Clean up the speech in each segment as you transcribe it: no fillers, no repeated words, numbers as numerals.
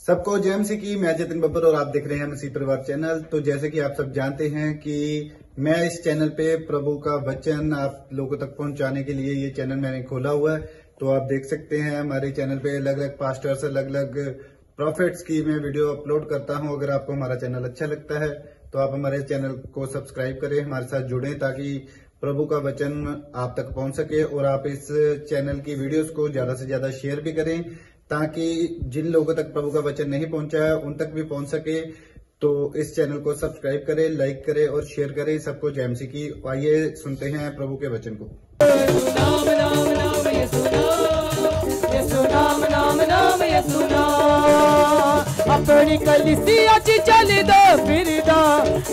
सबको जय मसीह की। मैं जतिन बब्बर और आप देख रहे हैं मसीह परिवार चैनल। तो जैसे कि आप सब जानते हैं कि मैं इस चैनल पे प्रभु का वचन आप लोगों तक पहुंचाने के लिए ये चैनल मैंने खोला हुआ है। तो आप देख सकते हैं हमारे चैनल पे अलग अलग पास्टर्स, अलग अलग प्रॉफिट्स की मैं वीडियो अपलोड करता हूं। अगर आपको हमारा चैनल अच्छा लगता है तो आप हमारे चैनल को सब्सक्राइब करें, हमारे साथ जुड़ें ताकि प्रभु का वचन आप तक पहुंच सके। और आप इस चैनल की वीडियोस को ज्यादा से ज्यादा शेयर भी करें ताकि जिन लोगों तक प्रभु का वचन नहीं पहुंचा है उन तक भी पहुंच सके। तो इस चैनल को सब्सक्राइब करें, लाइक करें और शेयर करें। सबको जय मसीह की। आइए सुनते हैं प्रभु के वचन को। अपनी कलीसिया च चलदा फिरदा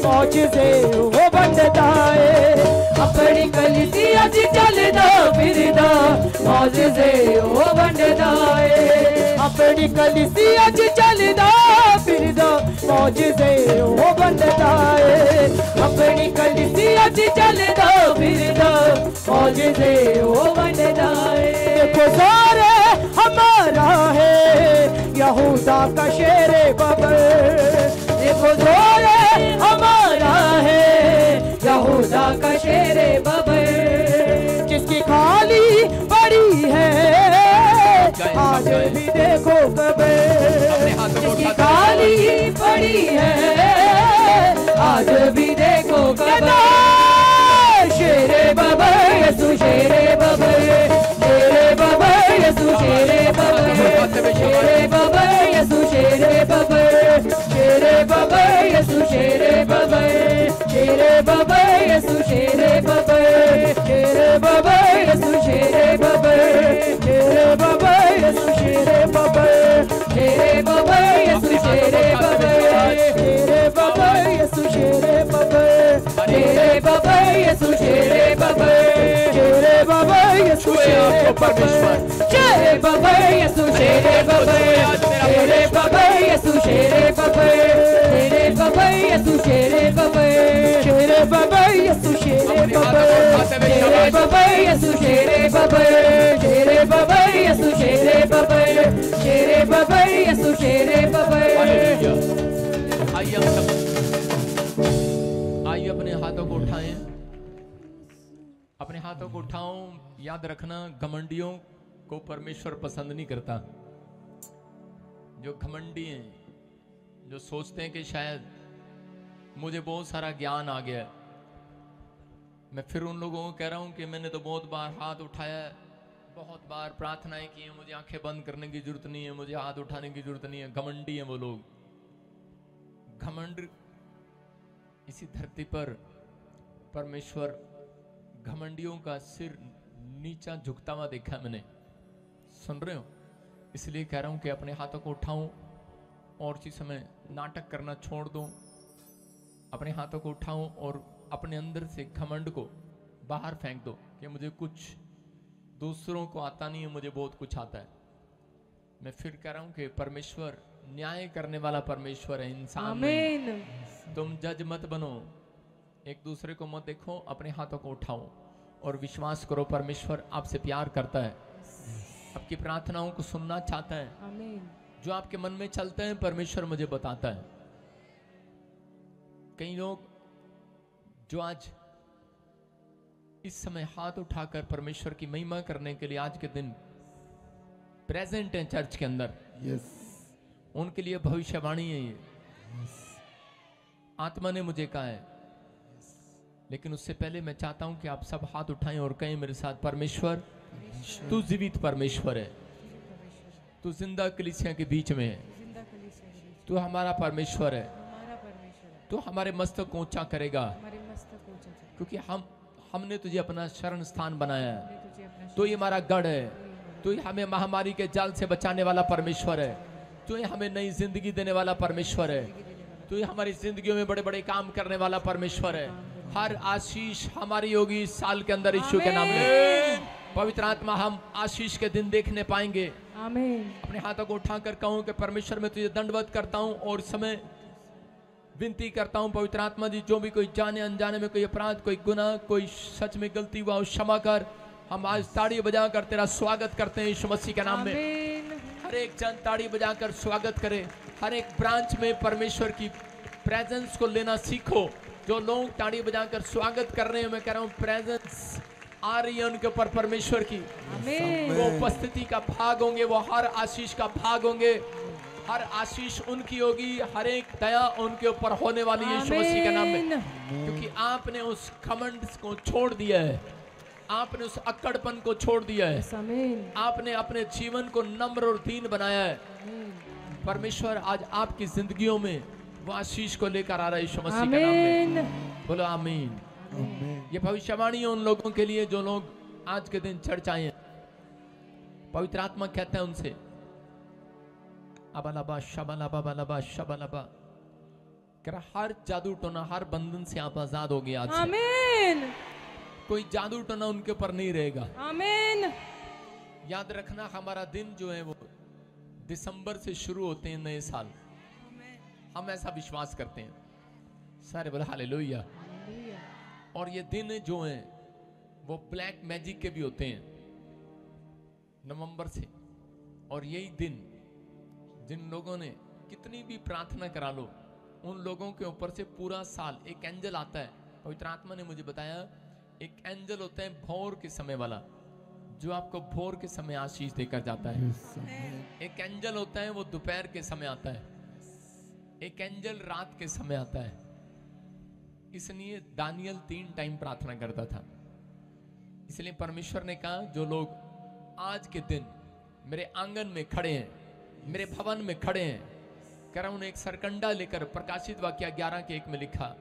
मौजज़े वो बनदा है। अपनी कलीसिया च चलदा फिरदा मौजज़े वो बनदा है। अपनी कलीसिया च चलदा फिरदा मौजज़े वो बनदा है। अपनी कलीसिया च चलदा फिरदा मौजज़े वो बनदा है। देखो सारे हमारा है यहूदा का शेरे बबर। देखो जोरे हमारा है यहूदा का शेरे बबर। जिसकी खाली पड़ी है आज भी देखो कबर। जिसकी खाली पड़ी है आज भी देखो कबर। शेरे बबर यसु शेरे बबर, शेरे बबर यसु शेरे बबर, शेरे बबर यसु शेरे बबर, शेरे बबर यसु शेरे बबर, शेरे बबर यसु शेरे बबर, शेरे बबर यसु शेरे बबर, शेरे बबर यसु शेरे बबर, शेरे बबर यसु शेरे बबर, शेरे बबर यसु शेरे बबर, शेरे बबर यसु शेरे बबर, शेरे बबर यसु शेरे बबर, शेरे बबर यसु शेरे बबर, शेरे बबर यसु शेरे बबर, शेरे बबर यसु शेरे बबर, शेरे बबर यसु शेरे बबर, शेरे बबर यसु शेरे बबर, शेरे बबर यसु शेरे बबर, शेरे बबर यसु शेरे बबर। आइए हम सब आइए अपने हाथों को उठाएं, अपने हाथों को उठाओ। याद रखना घमंडियों को परमेश्वर पसंद नहीं करता। जो घमंडी हैं, जो सोचते हैं कि शायद मुझे बहुत सारा ज्ञान आ गया। मैं फिर उन लोगों को कह रहा हूं कि मैंने तो बहुत बार हाथ उठाया है, बहुत बार प्रार्थनाएं की हैं, मुझे आंखें बंद करने की जरूरत नहीं है, मुझे हाथ उठाने की जरूरत नहीं है। घमंडी हैं वो लोग। घमंड इसी धरती पर परमेश्वर घमंडियों का सिर नीचा झुकता हुआ देखा मैंने। सुन रहे हो? इसलिए कह रहा हूं कि अपने हाथों को उठाऊं और उसी समय नाटक करना छोड़ दो। अपने हाथों को उठाऊं और अपने अंदर से घमंड को बाहर फेंक दो कि मुझे कुछ दूसरों को आता नहीं है, मुझे बहुत कुछ आता है। मैं फिर कह रहा हूं कि परमेश्वर न्याय करने वाला परमेश्वर है, इंसान नहीं। तुम जज मत बनो, एक दूसरे को मत देखो, अपने हाथों को उठाओ और विश्वास करो परमेश्वर आपसे प्यार करता है, आपकी प्रार्थनाओं को सुनना चाहता है। आमीन। जो आपके मन में चलते हैं परमेश्वर मुझे बताता है। कई लोग जो आज इस समय हाथ उठाकर परमेश्वर की महिमा करने के लिए आज के दिन प्रेजेंट हैं चर्च के अंदर, उनके लिए भविष्यवाणी है ये। आत्मा ने मुझे कहा है। लेकिन उससे पहले मैं चाहता हूं कि आप सब हाथ उठाएं और कहें मेरे साथ, परमेश्वर तू जीवित परमेश्वर है, तू जिंदा कलीसिया के बीच में है, तू हमारा परमेश्वर है, तू हमारे मस्तक को ऊंचा करेगा क्योंकि हमने तुझे अपना शरण स्थान बनाया है। तू ही हमारा गढ़ है, तू ही हमें महामारी के जाल से बचाने वाला परमेश्वर है, तू ही हमें नई जिंदगी देने वाला परमेश्वर है, तू ही हमारी जिंदगियों में बड़े बड़े काम करने वाला परमेश्वर है। हर आशीष हमारी होगी इस साल के अंदर यीशु के नाम में। पवित्र आत्मा हम आशीष के दिन देखने पाएंगे। आमीन। अपने हाथों को उठाकर कहूं कि परमेश्वर मैं तुझे दंडवत करता हूं और समय विनती करता हूं पवित्र आत्मा जी, जो भी कोई जाने अनजाने में कोई अपराध, कोई गुनाह, कोई सच में गलती हुआ, क्षमा कर। हम आज ताड़ी बजाकर तेरा स्वागत करते हैं यीशु मसीह के नाम में। हर एक जन ताड़ी बजाकर स्वागत करे। हर एक ब्रांच में परमेश्वर की प्रेजेंस को लेना सीखो। जो लोग ताड़ी बजाकर स्वागत कर रहे हैं, मैं कह रहा हूँ प्रेजेंस आ रही है उनके ऊपर परमेश्वर की। वो उपस्थिति का भाग होंगे, वो हर आशीष का भाग होंगे, हर आशीष उनकी होगी, हर एक दया उनके ऊपर होने वाली है यीशु मसीह के नाम में। क्योंकि आपने उस घमंड को छोड़ दिया है, आपने उस अक्कड़पन को छोड़ दिया है, आपने अपने जीवन को नम्र और दीन बनाया है। परमेश्वर आज आपकी जिंदगियों में वो आशीष को लेकर आ रहा है यीशु मसीह के नाम में। बोलो आमीन। ये भविष्यवाणी है उन लोगों के लिए जो लोग आज के दिन चर्च आए हैं। पवित्र आत्मा कहता है उनसे, अबलबा शबलबा बलबा शबलबा, हर जादू टोना, हर बंधन से आप आजाद हो गए आज से। आमीन। कोई जादू टोना उनके ऊपर नहीं रहेगा। आमीन। याद रखना, हमारा दिन जो है वो दिसंबर से शुरू होते हैं, नए साल। हम ऐसा विश्वास करते हैं, सारे बोले हालेलुया। और ये दिन जो हैं वो ब्लैक मैजिक के भी होते हैं नवंबर से। और यही दिन जिन लोगों ने कितनी भी प्रार्थना करा लो, उन लोगों के ऊपर से पूरा साल एक एंजल आता है। पवित्र आत्मा ने मुझे बताया, एक एंजल होता है भोर के समय वाला, जो आपको भोर के समय आशीष देकर जाता है। एक एंजल होता है वो दोपहर के समय आता है, एक एंजल रात के समय आता है। इसलिए दानियल 3 टाइम प्रार्थना करता था। इसलिए परमेश्वर ने कहा, जो लोग आज के दिन मेरे आंगन में खड़े हैं, मेरे भवन में खड़े हैं, कह रहा हूं, उन्हें एक सरकंडा लेकर, प्रकाशित वाक्य 11:1 में लिखा,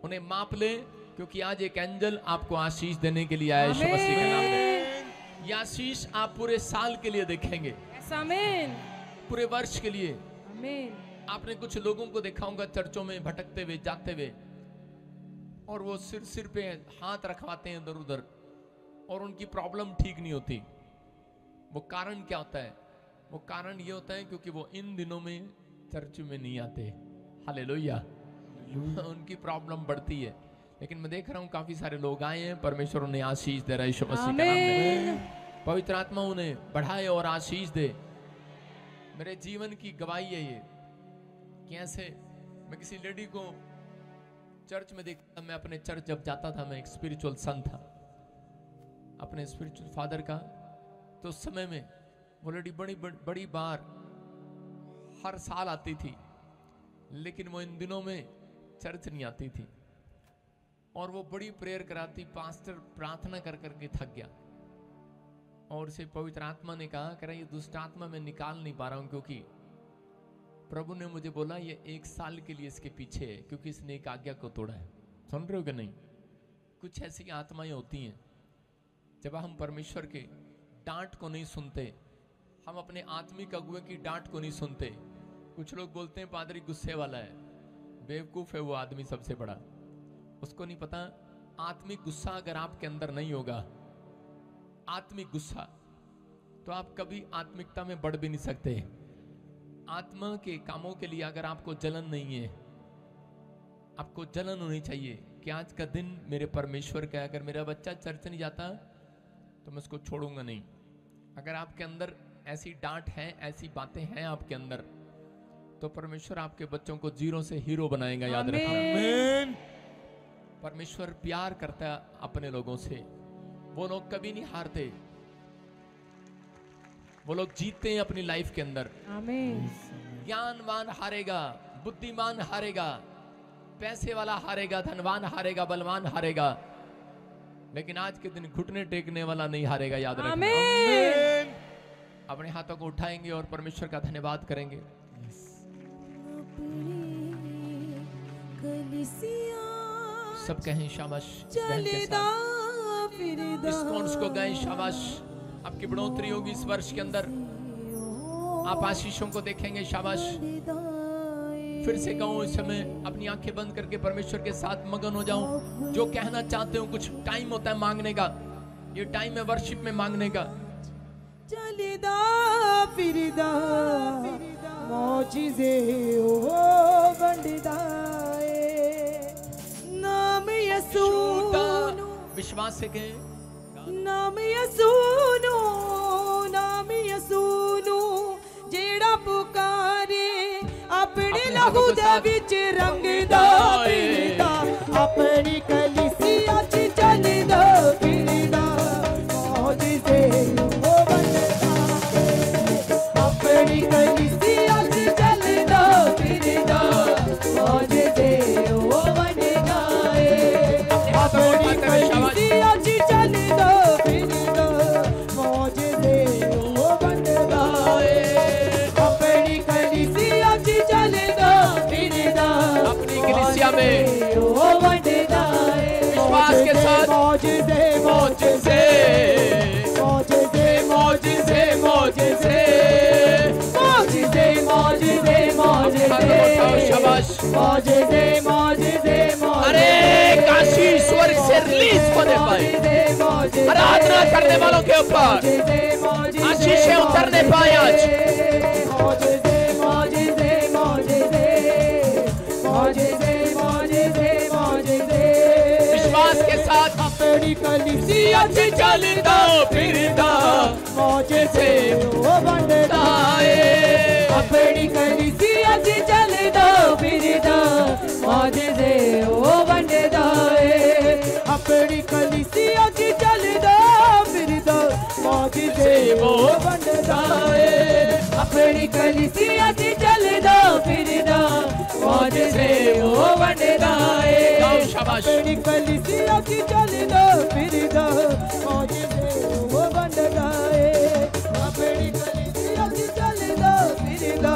उन्हें माप ले, क्योंकि आज एक एंजल आपको आशीष देने के लिए आया यीशु मसीह के नाम में। यह आशीष आप पूरे साल के लिए देखेंगे, आमीन। पूरे वर्ष के लिए। आमीन। आपने कुछ लोगों को देखा होगा चर्चों में भटकते हुए, जाते हुए, और वो सिर पे हाथ रखवाते हैं इधर उधर, और उनकी प्रॉब्लम ठीक नहीं होती। वो कारण क्या होता है? वो कारण ये होता है क्योंकि वो इन दिनों में चर्च में नहीं आते। हालेलुया। उनकी प्रॉब्लम बढ़ती है। लेकिन मैं देख रहा हूँ काफी सारे लोग आए हैं, परमेश्वर उन्हें आशीष दे रहा है यीशु मसीह के नाम में। पवित्र आत्मा उन्हें बढ़ाए और आशीष दे। मेरे जीवन की गवाही है ये। कैसे मैं किसी लेडी को चर्च में देखता, मैं अपने चर्च जब जाता था, मैं एक स्पिरिचुअल सन था अपने स्पिरिचुअल फादर का, तो उस समय में वो लेडी बड़ी बार हर साल आती थी, लेकिन वो इन दिनों में चर्च नहीं आती थी। और वो बड़ी प्रेयर कराती, पास्टर प्रार्थना कर करके थक गया, और उसे पवित्र आत्मा ने कहा, कह रहा ये दुष्ट आत्मा मैं निकाल नहीं पा रहा हूं, क्योंकि प्रभु ने मुझे बोला ये 1 साल के लिए इसके पीछे है, क्योंकि इसने एक आज्ञा को तोड़ा है। सुन रहे हो कि नहीं? कुछ ऐसी आत्माएं होती हैं, जब हम परमेश्वर के डांट को नहीं सुनते, हम अपने आत्मिक अगुए की डांट को नहीं सुनते। कुछ लोग बोलते हैं पादरी गुस्से वाला है, बेवकूफ है वो आदमी सबसे बड़ा। उसको नहीं पता, आत्मिक गुस्सा अगर आपके अंदर नहीं होगा, आत्मिक गुस्सा, तो आप कभी आत्मिकता में बढ़ भी नहीं सकते। आत्मा के कामों के लिए अगर आपको जलन नहीं है, आपको जलन होनी चाहिए कि आज का दिन मेरे परमेश्वर का है। अगर मेरा बच्चा चर्च नहीं जाता तो मैं उसको छोड़ूंगा नहीं। अगर आपके अंदर ऐसी डांट है, ऐसी बातें हैं आपके अंदर, तो परमेश्वर आपके बच्चों को 0 से हीरो बनाएगा। याद रखना, परमेश्वर प्यार करता है अपने लोगों से। वो लोग कभी नहीं हारते, वो लोग जीतते हैं अपनी लाइफ के अंदर। आमीन। ज्ञानवान हारेगा, बुद्धिमान हारेगा, पैसे वाला हारेगा, धनवान हारेगा, बलवान हारेगा, लेकिन आज के दिन घुटने टेकने वाला नहीं हारेगा। याद रखना। आमीन। अपने हाथों को उठाएंगे और परमेश्वर का धन्यवाद करेंगे। सब कहें शाबाश। डिस्काउंट्स को गाएं शाबाश। आपकी बढ़ोतरी होगी इस वर्ष के अंदर, आप आशीषों को देखेंगे शाबाश। फिर से कहूं, इस समय अपनी आंखें बंद करके परमेश्वर के साथ मगन हो जाऊं। जो कहना चाहते हो, कुछ टाइम होता है मांगने का, ये टाइम है वर्शिप में मांगने का। चलेदा फिरदा मौजिज़े हो बंददा नाम यसू। विश्वास से कहें, नाम यसू, नाम यसू, अपनी लहू दे विच रंगदा फिरदा अपनी कलीसिया च चलदा फिरदा मौजज़े ओ बनदा अपनी कलीसिया च चलदा फिरदा मौजज़े ओ बनदा अपनी कलीसिया च चलदा फिरदा मौजज़े ओ बनदा अपनी कलीसिया च चलदा फिरदा अपनी कलीसिया में ओ बनदा विश्वास के साथ मौजज़े मौजज़े मौजज़े मौजज़े मौजज़े मौजज़े मौजज़े मौजज़े शाबाश। मौजज़े मौजज़े अरे काशी स्वर्ग से रिलीज होने पाए, आराधना करने वालों के ऊपर आशीषें उतरने पाए आज। मौजज़े मौजज़े मौजज़े मौजज़े मौजज़े मौजज़े विश्वास के साथ अपनी कलीसिया च चलदा फिरदा मौजज़े ओ बनदा अपनी कलीसिया च चलदा फिरदा मौजज़े ओ बनदा अपनी कलीसिया च चलदा फिरदा मौजज़े ओ बनदा अपनी कलीसिया च चलदा फिरदा मौजज़े ओ बनदा शाबाश। अपनी कलीसिया च चलदा फिरदा मौजज़े ओ बनदा अपनी कलीसिया च चलदा फिरदा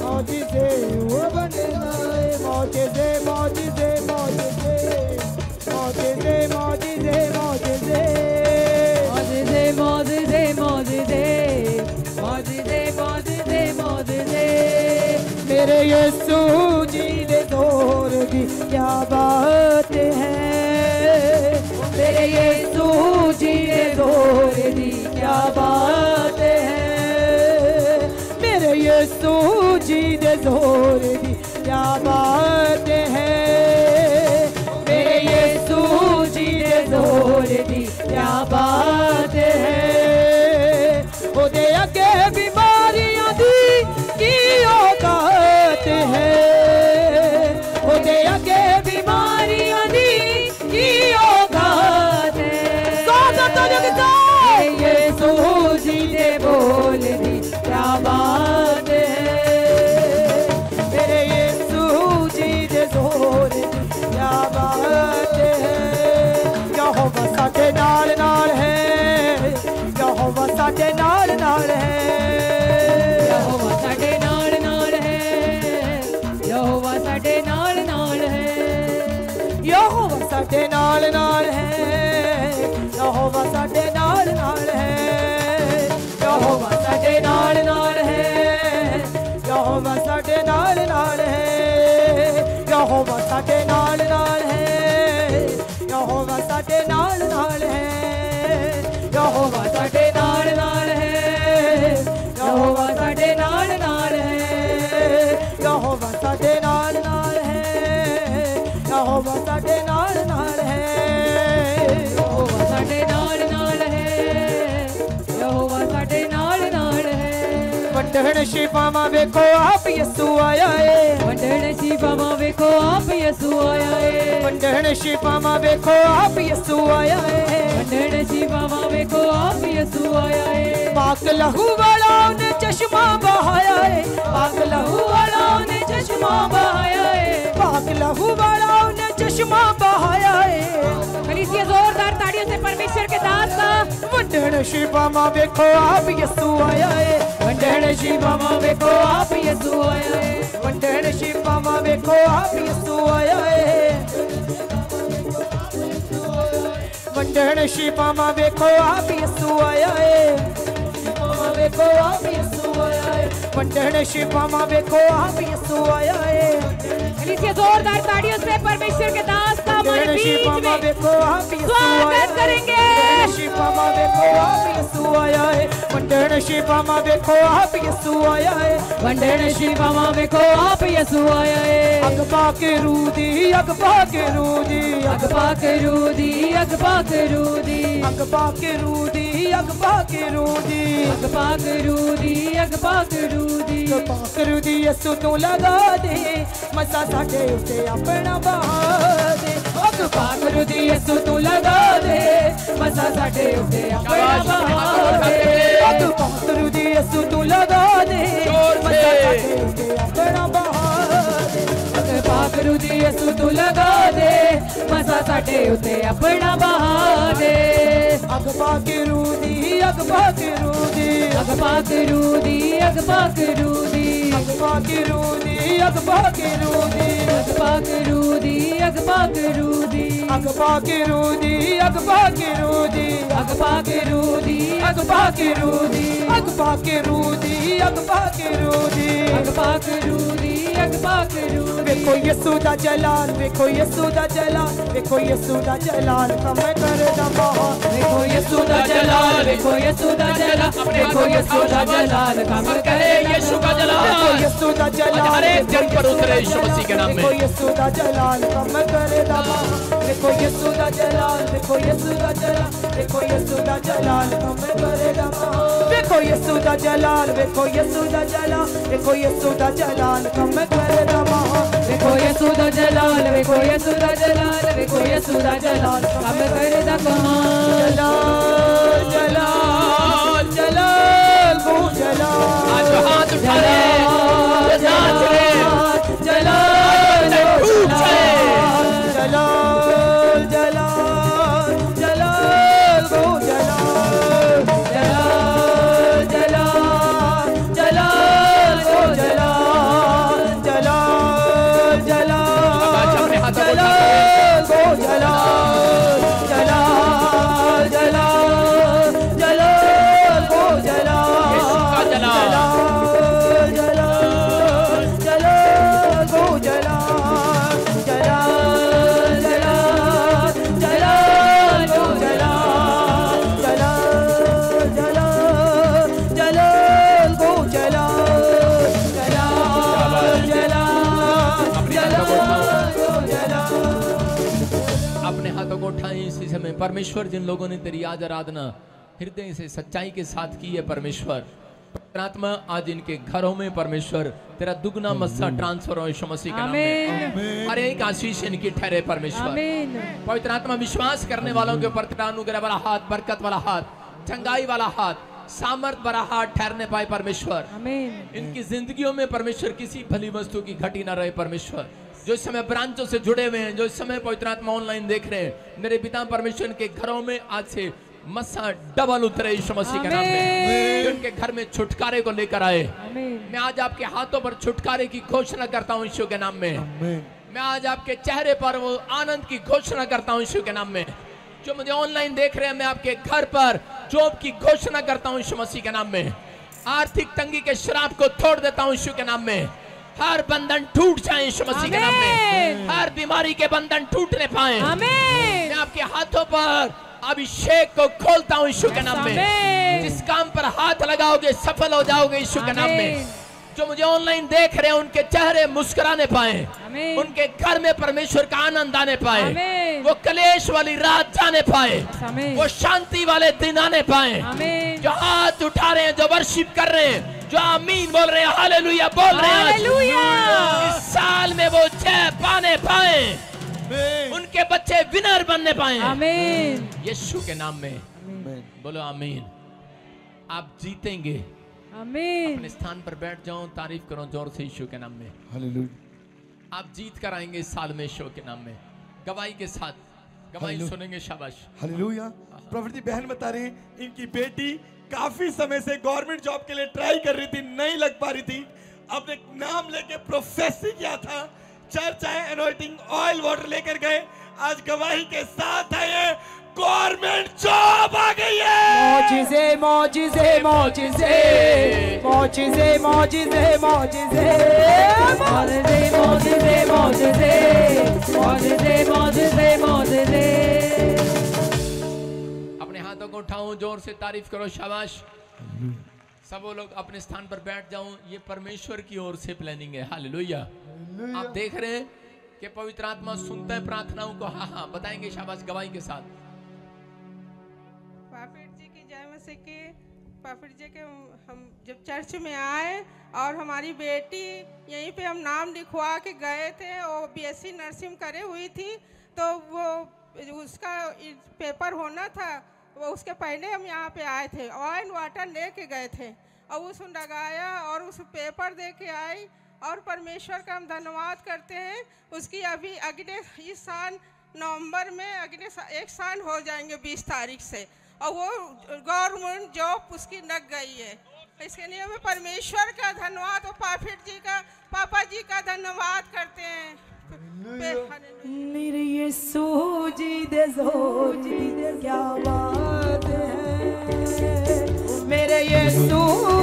मौजज़े ओ बनदा मौजज़े मौजज़े मौजज़े मौजज़े मौजज़े मौजज़े मौजज़े मौजज़े मौजज़े मौजज़े मौजज़े मेरे यीशु जी दे दौर दी क्या बात है मेरे यीशु जी दे दौर दी क्या बात है मेरे यीशु जी दे दौर दी क्या बात है मेरे यीशु जी दे दौर दी क्या बात है ओदे अगे बीमारियां दी की औकात है ओदे अगे बीमारियां दी की औकात है यीशु जी दे बोल दी क्या बात है मेरे यीशु जी दे जोर दी क्या बात है यहोवा साडे नाल नाल है यहोवा साडे नाल नाल है यहोवा साडे नाल नाल है यहोवा साडे नाल नाल है यहोवा साडे नाल नाल है यहोवा साडे नाल नाल है यहोवा साडे नाल नाल है यहोवा साडे नाल नाल है यहोवा साडे नाल नाल है यहोवा साडे नाल नाल है यहोवा साडे नाल नाल है यहोवा साडे नाल नाल है यहोवा साडे नाल नाल है यहोवा साडे नाल नाल है यहोवा साडे नाल नाल है यहोवा साडे नाल नाल है वंडण शिफावा वेखो आप यसू आया है वंडण शिफावा वेखो आप यसू आया है वंडण शिफावा वेखो आप यसू आया है वंडण शिफावा वेखो आप यसू आया है पाक लहू वाला ने चश्मा बहाया है पाक लहू वाला ने चश्मा बहाया है पाक लहू वाला ने चश्मा बहाया है कलीसिया जोरदार ताड़ियों से परमेश्वर के दास का वंडण शिफावा वेखो आप यसू आया है वंडण शिफावा वेखो आप यसू आया है वंडण शिफावा वेखो आप यसू आया है वंडण शिफावा वेखो आप यसू आया है वेखो आप यसू आया है वंडण शिफावा वेखो आप यसू आया है कलीसिया जोरदार ताड़ियों से परमेश्वर के दास का हमारे बीच में स्वागत करेंगे। शिफा देखो आप यीशु आया है, वंडन शिफा देखो आप यीशु आया है, वंडन शिफा देखो आप यीशु आया है। अगबा के रूदी, अगबा के रूदी, अगबा के रूदी, अगबा के रूदी, अगबा के रूदी, अगबा के रूदी, अगबा के रूदी, अगबा के रूदी, अगबा के रूदी यीशु तू लगा दे, मसा साडे उते अपना बहा दे। अगबा के रूदी यीशु तू लगा दे, मसा साडे उते अपना बहा दे। अगबा के रूदी यीशु तू लगा दे, मसा साडे उते अपना बहा दे। अगबा के रूदी यीशु तू लगा दे, मसा साडे उते अपना बहा दे। अगबा के रूदी, अगबा के रूदी, अगबा के रूदी, अगबा के रूदी, अगबा के रूदी, अगबा के रूदी, अगबा के रूदी, अगबा के रूदी, अगबा के रूदी, अगबा के रूदी, अगबा के रूदी, अगबा के रूदी, अगबा के रूदी, अगबा के रूदी, अगबा के रूदी, अगबा के रूदी। देखो यीशु दा जलाल, देखो यीशु दा जलाल, देखो यीशु दा जलाल कम करे दा बहा। देखो यीशु दा जलाल, देखो यीशु दा जलाल, देखो यीशु दा जलाल कम करे यीशु का जलाल। देखो यीशु दा जलाल हर एक जन पर उतरे यीशु मसीह के नाम में। देखो यीशु दा जलाल कम करे दा बहा। देखो यीशु दा जलाल, देखो यीशु दा जलाल, देखो यीशु दा जलाल कम करे दा बहा। देखो यीशु दा जलाल, देखो यीशु दा जलाल, देखो यीशु दा जलाल कम करे दा बहा। देखो यीशु दा जलाल, देखो यीशु दा जलाल, देखो यीशु दा जलाल कम करे दा बहा। जलाल जलाल जलाल वो जलाल, आज हाथ उठा ले, नाच ले, जलाल टूट जाए। जलाल जलाल जलाल वो जलाल, जलाल जलाल जलाल वो जलाल, जलाल जलाल अपने हाथों को जलाल वो जलाल, जलाल जलाल जलाल वो जलाल, यीशु का जलाल। जलाल जलाल वो जलाल, जलाल जलाल जलाल वो जलाल, जलाल जलाल जलाल वो जलाल, जलाल जलाल जलाल वो जलाल। अपने हाथों को उठाएं इसी समय। परमेश्वर, जिन लोगों ने तेरी आज आराधना हृदय से सच्चाई के साथ की है परमेश्वर, आत्मा आज इनके घरों में परमेश्वर तेरा दुगना मस्सा ट्रांसफर हो यीशु मसीह के नाम में। हर एक आशीष इनकी ठहरे परमेश्वर। पवित्र आत्मा, विश्वास करने वालों के ऊपर तेरा अनुग्रह वाला हाथ, बरकत वाला हाथ, चंगाई वाला हाथ, सामर्थ वाला हाथ ठहरने पाए परमेश्वर। इनकी जिंदगियों में परमेश्वर किसी भली वस्तु की घटी ना रहे परमेश्वर। जो इस समय ब्रांचों से जुड़े हुए हैं, जो इस समय पवित्र आत्मा ऑनलाइन देख रहे हैं, मेरे पिता परमेश्वर के घरों में आज से मस्सा डबल उतरे यीशु मसीह के नाम में। जो उनके घर में छुटकारे को लेकर आए, मैं आज आपके हाथों पर छुटकारे की घोषणा करता हूँ यीशु के नाम में। मैं आज आपके चेहरे पर वो आनंद की घोषणा करता हूँ यीशु के नाम में। जो मुझे ऑनलाइन देख रहे हैं, मैं आपके घर पर जॉब की घोषणा करता हूँ यीशु मसीह के नाम में। आर्थिक तंगी के श्राप को तोड़ देता हूँ यीशु के नाम में। हर बंधन टूट जाए यीशु मसीह के नाम में। हर बीमारी के बंधन टूटने पाए। मैं आपके हाथों पर अभिषेक को खोलता हूँ यीशु के नाम में। जिस काम पर हाथ लगाओगे सफल हो जाओगे यीशु के नाम में। जो मुझे ऑनलाइन देख रहे हैं, उनके चेहरे मुस्कुराने पाए, उनके घर में परमेश्वर का आनंद आने पाए, वो कलेश वाली रात जाने पाए, वो शांति वाले दिन आने पाए। जो हाथ उठा रहे हैं, जो वर्शिप कर रहे हैं, जो आमीन बोल रहे हैं, हालेलुया बोल रहे हैं, इस साल में वो जय पाने पाए, उनके बच्चे विनर बनने पाए यीशु के नाम में। बोलो आमीन। आप जीतेंगे। अपने स्थान पर बैठ जाओ, तारीफ करो जोर से यीशु के नाम में। हालेलुया। आप जीत कर आएंगे इस साल में यीशु के नाम में, गवाही के साथ गवाही सुनेंगे। शाबाश। हालेलुया। प्रॉफिट बहन बता रहे हैं, इनकी बेटी काफी समय से गवर्नमेंट जॉब के लिए ट्राई कर रही थी, नहीं लग पा रही थी। अब एक नाम लेके प्रोफेसी किया था, चर्च आए, एनॉइंटिंग ऑयल वाटर लेकर गए, आज गवाही के साथ आए, गवर्नमेंट जॉब आ गई है। मौजिज़े मौजिज़े मौजिज़े मौजिज़े मौजिज़े मौजिज़े मौजिज़े मौजिज़े मौजिज़े मौजिज़े मौजिज़े मौजिज़े। उठाओ, जोर से तारीफ करो, शाबाश। सब वो लोग अपने स्थान पर बैठ जाओ। ये परमेश्वर की ओर से प्लानिंग है। हालेलुया। आप देख रहे हैं कि पवित्र आत्मा सुनता है प्रार्थनाओं को। हाँ हाँ बताएंगे, शाबाश, गवाही के साथ। प्रॉफिट जी की जय मसीह की। प्रॉफिट जी के हम जब चर्च में आए और हमारी बेटी यहीं पे हम नाम लिखवा के गए थे, वो बीएससी नर्सिंग करे हुई थी, तो वो उसका पेपर होना था, वो उसके पहले हम यहाँ पे आए थे, ऑयल वाटर ले के गए थे और उस लगाया और उस पेपर दे के आई। और परमेश्वर का हम धन्यवाद करते हैं। उसकी अभी अगले इस साल नवंबर में अगले एक साल हो जाएंगे 20 तारीख से, और वो गवर्नमेंट जॉब उसकी लग गई है। इसके लिए हमें परमेश्वर का धन्यवाद और प्रॉफिट जी का, पापा जी का धन्यवाद करते हैं। मेरे यीशु जी दे जोर दी क्या बात है, मेरे यीशु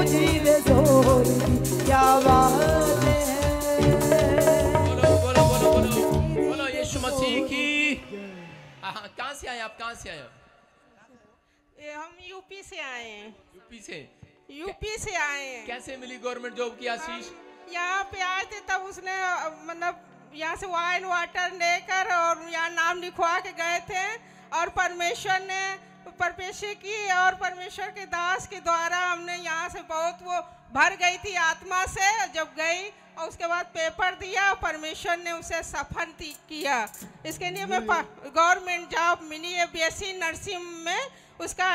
जी दे जोर दी क्या बात है। बोलो बोलो बोलो बोलो बोलो यीशु मसीह की। कहाँ से आए आप? कहाँ से आए? हम यूपी से आए हैं। यूपी से आए हैं। कैसे मिली गवर्नमेंट जॉब की आशीष? यहाँ पे आए थे तब उसने मतलब यहाँ से ऑयल वाटर लेकर और यहाँ नाम लिखवा के गए थे, और परमेश्वर ने परमेश्वर की और परमेश्वर के दास के द्वारा हमने यहाँ से बहुत वो भर गई थी आत्मा से जब गई, और उसके बाद पेपर दिया और परमेश्वर ने उसे सफल किया। इसके लिए मैं गवर्नमेंट जॉब मिली है बीएससी नर्सिंग में, उसका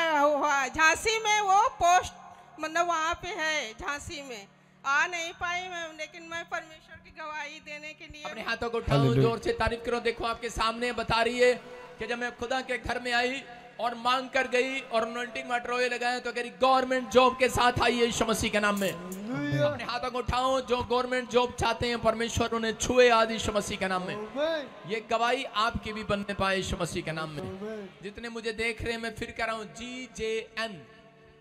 झांसी में वो पोस्ट मतलब वहाँ पे है, झांसी में आ नहीं पाई मैं, लेकिन मैं परमेश्वर की गवाही देने के लिए अपने हाथों को उठाओ, जोर से तारीफ करो। देखो आपके सामने बता रही है कि जब मैं खुदा के घर में आई और मांग कर गई और अनॉइंटिंग वाटर ऑयल लगाया तो कह रही गवर्नमेंट जॉब के साथ आई है यीशु मसीह के नाम में। अपने हाथों को उठाओ, जो गवर्नमेंट जॉब चाहते हैं परमेश्वर उन्हें छुए आज यीशु मसीह के नाम में। ये गवाही आपकी भी बनने पाए यीशु मसीह के नाम में। जितने मुझे देख रहे हैं मैं फिर कह रहा हूँ, GJN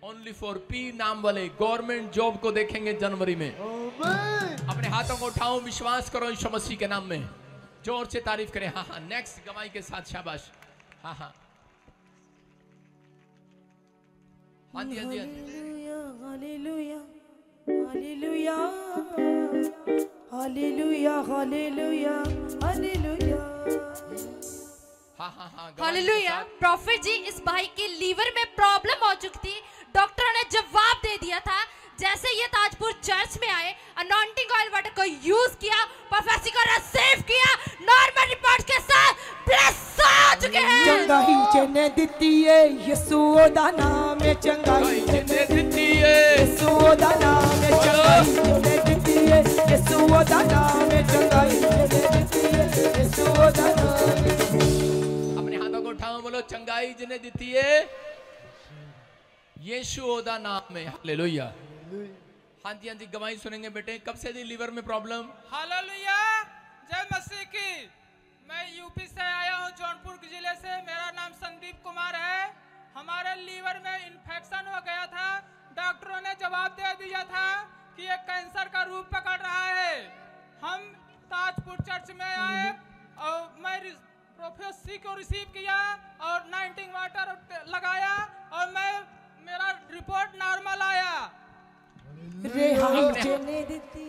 ओनली फॉर P नाम वाले गवर्नमेंट जॉब को देखेंगे जनवरी में। अपने हाथों को उठाओ, विश्वास करो यीशु मसीह के नाम में, जोर से तारीफ करें। हाँ हाँ नेक्स्ट गवाही के साथ, शाबाश। हाँ हाँ hallelujah hallelujah hallelujah hallelujah hallelujah hallelujah hallelujah. Prophet ji, इस भाई के लीवर में प्रॉब्लम हो चुकी थी, डॉक्टर ने जवाब दे दिया था। जैसे ये ताजपुर चर्च में आए, अनॉइंटिंग ऑयल वाटर को यूज किया, प्रोफेसी को रिसीव किया, नॉर्मल रिपोर्ट के साथ ब्लेस हो चुके हैं। चंगाई चने दिती है यीशु दा नाम है, चंगाई चने दिती है यीशु दा नाम है, चंगाई चने दिती है यीशु दा नाम है, चंगाई चने दिती है यीशु दा नाम है। अपने हाथों को उठाओ, बोलो चंगाई जिन्हें दिती है यीशु दा नाम है। हालेलुया। हाँ जी हाँ जी, गवाही सुनेंगे बेटे। कब से थी लीवर में प्रॉब्लम? हालेलुया, जय मसीह की। मैं यूपी से आया हूँ, जौनपुर जिले से। मेरा नाम संदीप कुमार है। हमारे लीवर में इन्फेक्शन हो गया था। डॉक्टरों ने जवाब दे दिया था कि ये कैंसर का रूप पकड़ रहा है। हम ताजपुर चर्च में आए और मैं प्रोफेसी को रिसीव किया और 19 वाटर लगाया और मेरा रिपोर्ट नॉर्मल आया।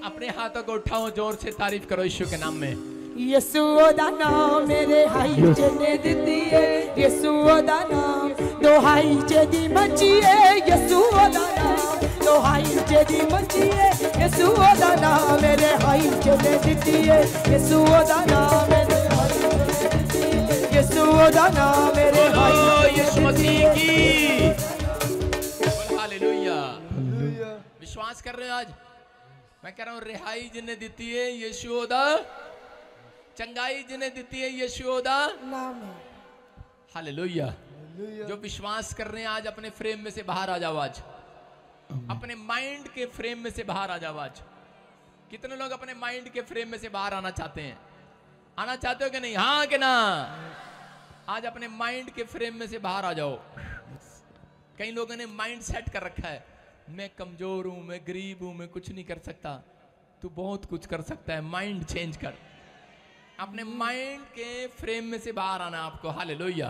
अपने हाथों को उठाओ, जोर से तारीफ करो यीशु के नाम में। यीशु दा नाम मेरे हाई चने दिती है, यीशु दा नाम दोहाई चेदी मची है, यीशु दा नाम दोहाई चेदी मची है, यीशु दा नाम मेरे हाई चने दिती है, यीशु दा नाम मेरे हाई चने दिती है, यीशु दा नाम मेरे हाई यीशु मसीह की। हालेलुया। विश्वास कर रहे हो? आज मैं कह रहा हूँ, रिहाई जिन्हें देती है यीशु दा, चंगाई जिन्हें देती है यीशु दा नाम है। हालेलुया। जो विश्वास कर रहे हैं आज अपने फ्रेम में से बाहर आ जाओ। आज अपने माइंड के फ्रेम में से बाहर आ जाओ। आज कितने लोग अपने माइंड के फ्रेम में से बाहर आना चाहते हैं? आना चाहते हो कि नहीं? हाँ कि ना? आज अपने माइंड के फ्रेम में से बाहर आ जाओ। कई लोगों ने माइंड सेट कर रखा है, मैं कमजोर हूं, मैं गरीब हूं, मैं कुछ नहीं कर सकता। तू बहुत कुछ कर सकता है। माइंड चेंज कर, अपने माइंड के फ्रेम में से बाहर आना आपको। हालेलुया।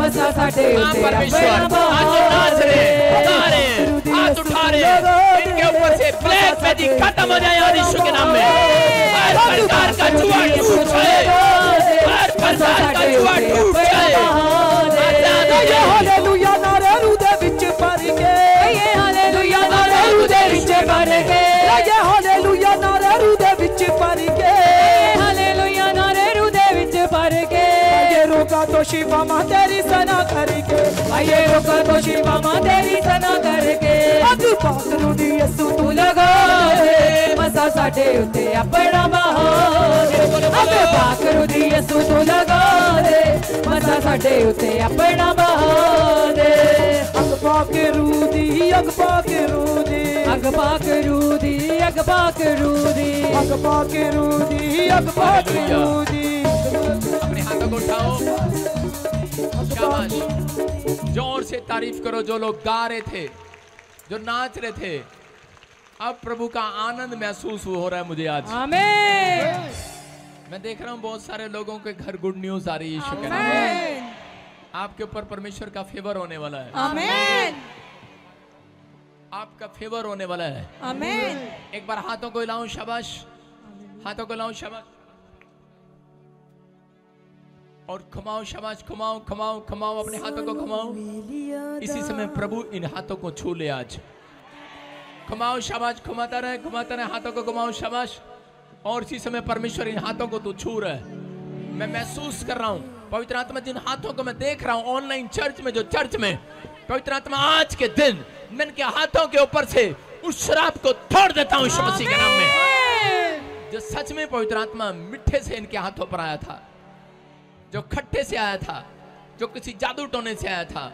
मसा साडे हाँ परमेश्वर, आज जो नाच रहे, गा रहे, हाथ उठा रहे, इनके ऊपर से ब्लैक मैजिक खत्म हो जाए यीशु के नाम में। हर प्रकार का जुआ टूट जाए, हर प्रकार का जुआ टूट जाए। हालेलुया नारे रूदे विच भर के, ये हालेलुया नारे रूदे विच भर के, ये हालेलुया नारे रूदे विच भर के, हालेलुया नारे रूदे विच भर के। ये रोका तो शिवा मां तेरी सना करके, ये रोका तो शिवा मां तेरी सना करके। अग पाखरू दी यसु तू लगा दे, मसा साडे उत्ते अपना बहार। अग पाखरू दी यसु तू लगा दे, मसा साडे उत्ते अपना बहार। अग पाखरू दी, अग पाखरू दी, अग पाखरू दी, अग पाखरू दी, अग पाखरू दी, अग पाखरू दी। अपने हाथों को उठाओ, शाबाश, जोर से तारीफ करो। जो लोग गा रहे थे, जो नाच रहे थे, अब प्रभु का आनंद महसूस हो रहा है मुझे आज। आमीन। मैं देख रहा हूँ बहुत सारे लोगों के घर गुड न्यूज आ रही है यीशु के नाम में। आपके ऊपर परमेश्वर का फेवर होने वाला है। आमीन। आपका फेवर होने वाला है। आमीन। एक बार हाथों को हिलाऊं, शाबाश, हाथों को हिलाऊं, शाबाश, और घुमाओ, शाबाश, घुमाओ घुमाओ घुमाओ, अपने हाथों को घुमाओ। इसी समय प्रभु इन हाथों को छू ले आज। घुमाओ, शाबाश, घुमाता रहे, हाथों को घुमाओ, शाबाश। और इसी समय परमेश्वर इन हाथों को तो छू रहा है। मैं महसूस कर रहा हूं पवित्र आत्मा जिन हाथों को मैं देख रहा हूं ऑनलाइन चर्च में, जो चर्च में पवित्र आत्मा आज के दिन मैं इनके हाथों के ऊपर से उस शराब को तोड़ देता हूं यीशु मसीह के नाम में। जो सच में पवित्र आत्मा मिठ्ठे से इनके हाथों पर आया था, जो खट्टे से आया था, जो किसी जादू टोने से आया था,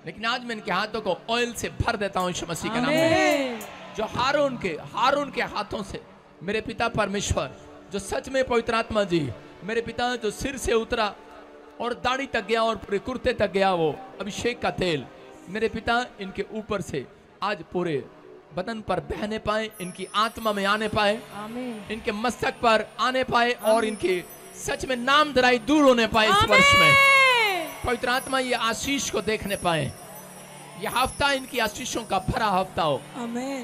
लेकिन आज मैं इनके हाथों को ऑयल से भर देता हूं यीशु मसीह के नाम में। जो हारून के हाथों से मेरे पिता परमेश्वर, जो सच में पवित्र आत्मा जी मेरे पिता, जो सिर से उतरा और दाढ़ी तक गया और पूरे कुर्ते तक गया, वो अभिषेक का तेल मेरे पिता इनके ऊपर से आज पूरे बदन पर बहने पाए, इनकी आत्मा में आने पाए, इनके मस्तक पर आने पाए, और इनके सच में नाम दराई दूर होने पाए इस वर्ष में। पवित्र आत्मा ये आशीष को देखने पाए, ये हफ्ता इनकी आशीषों का भरा हफ्ता हो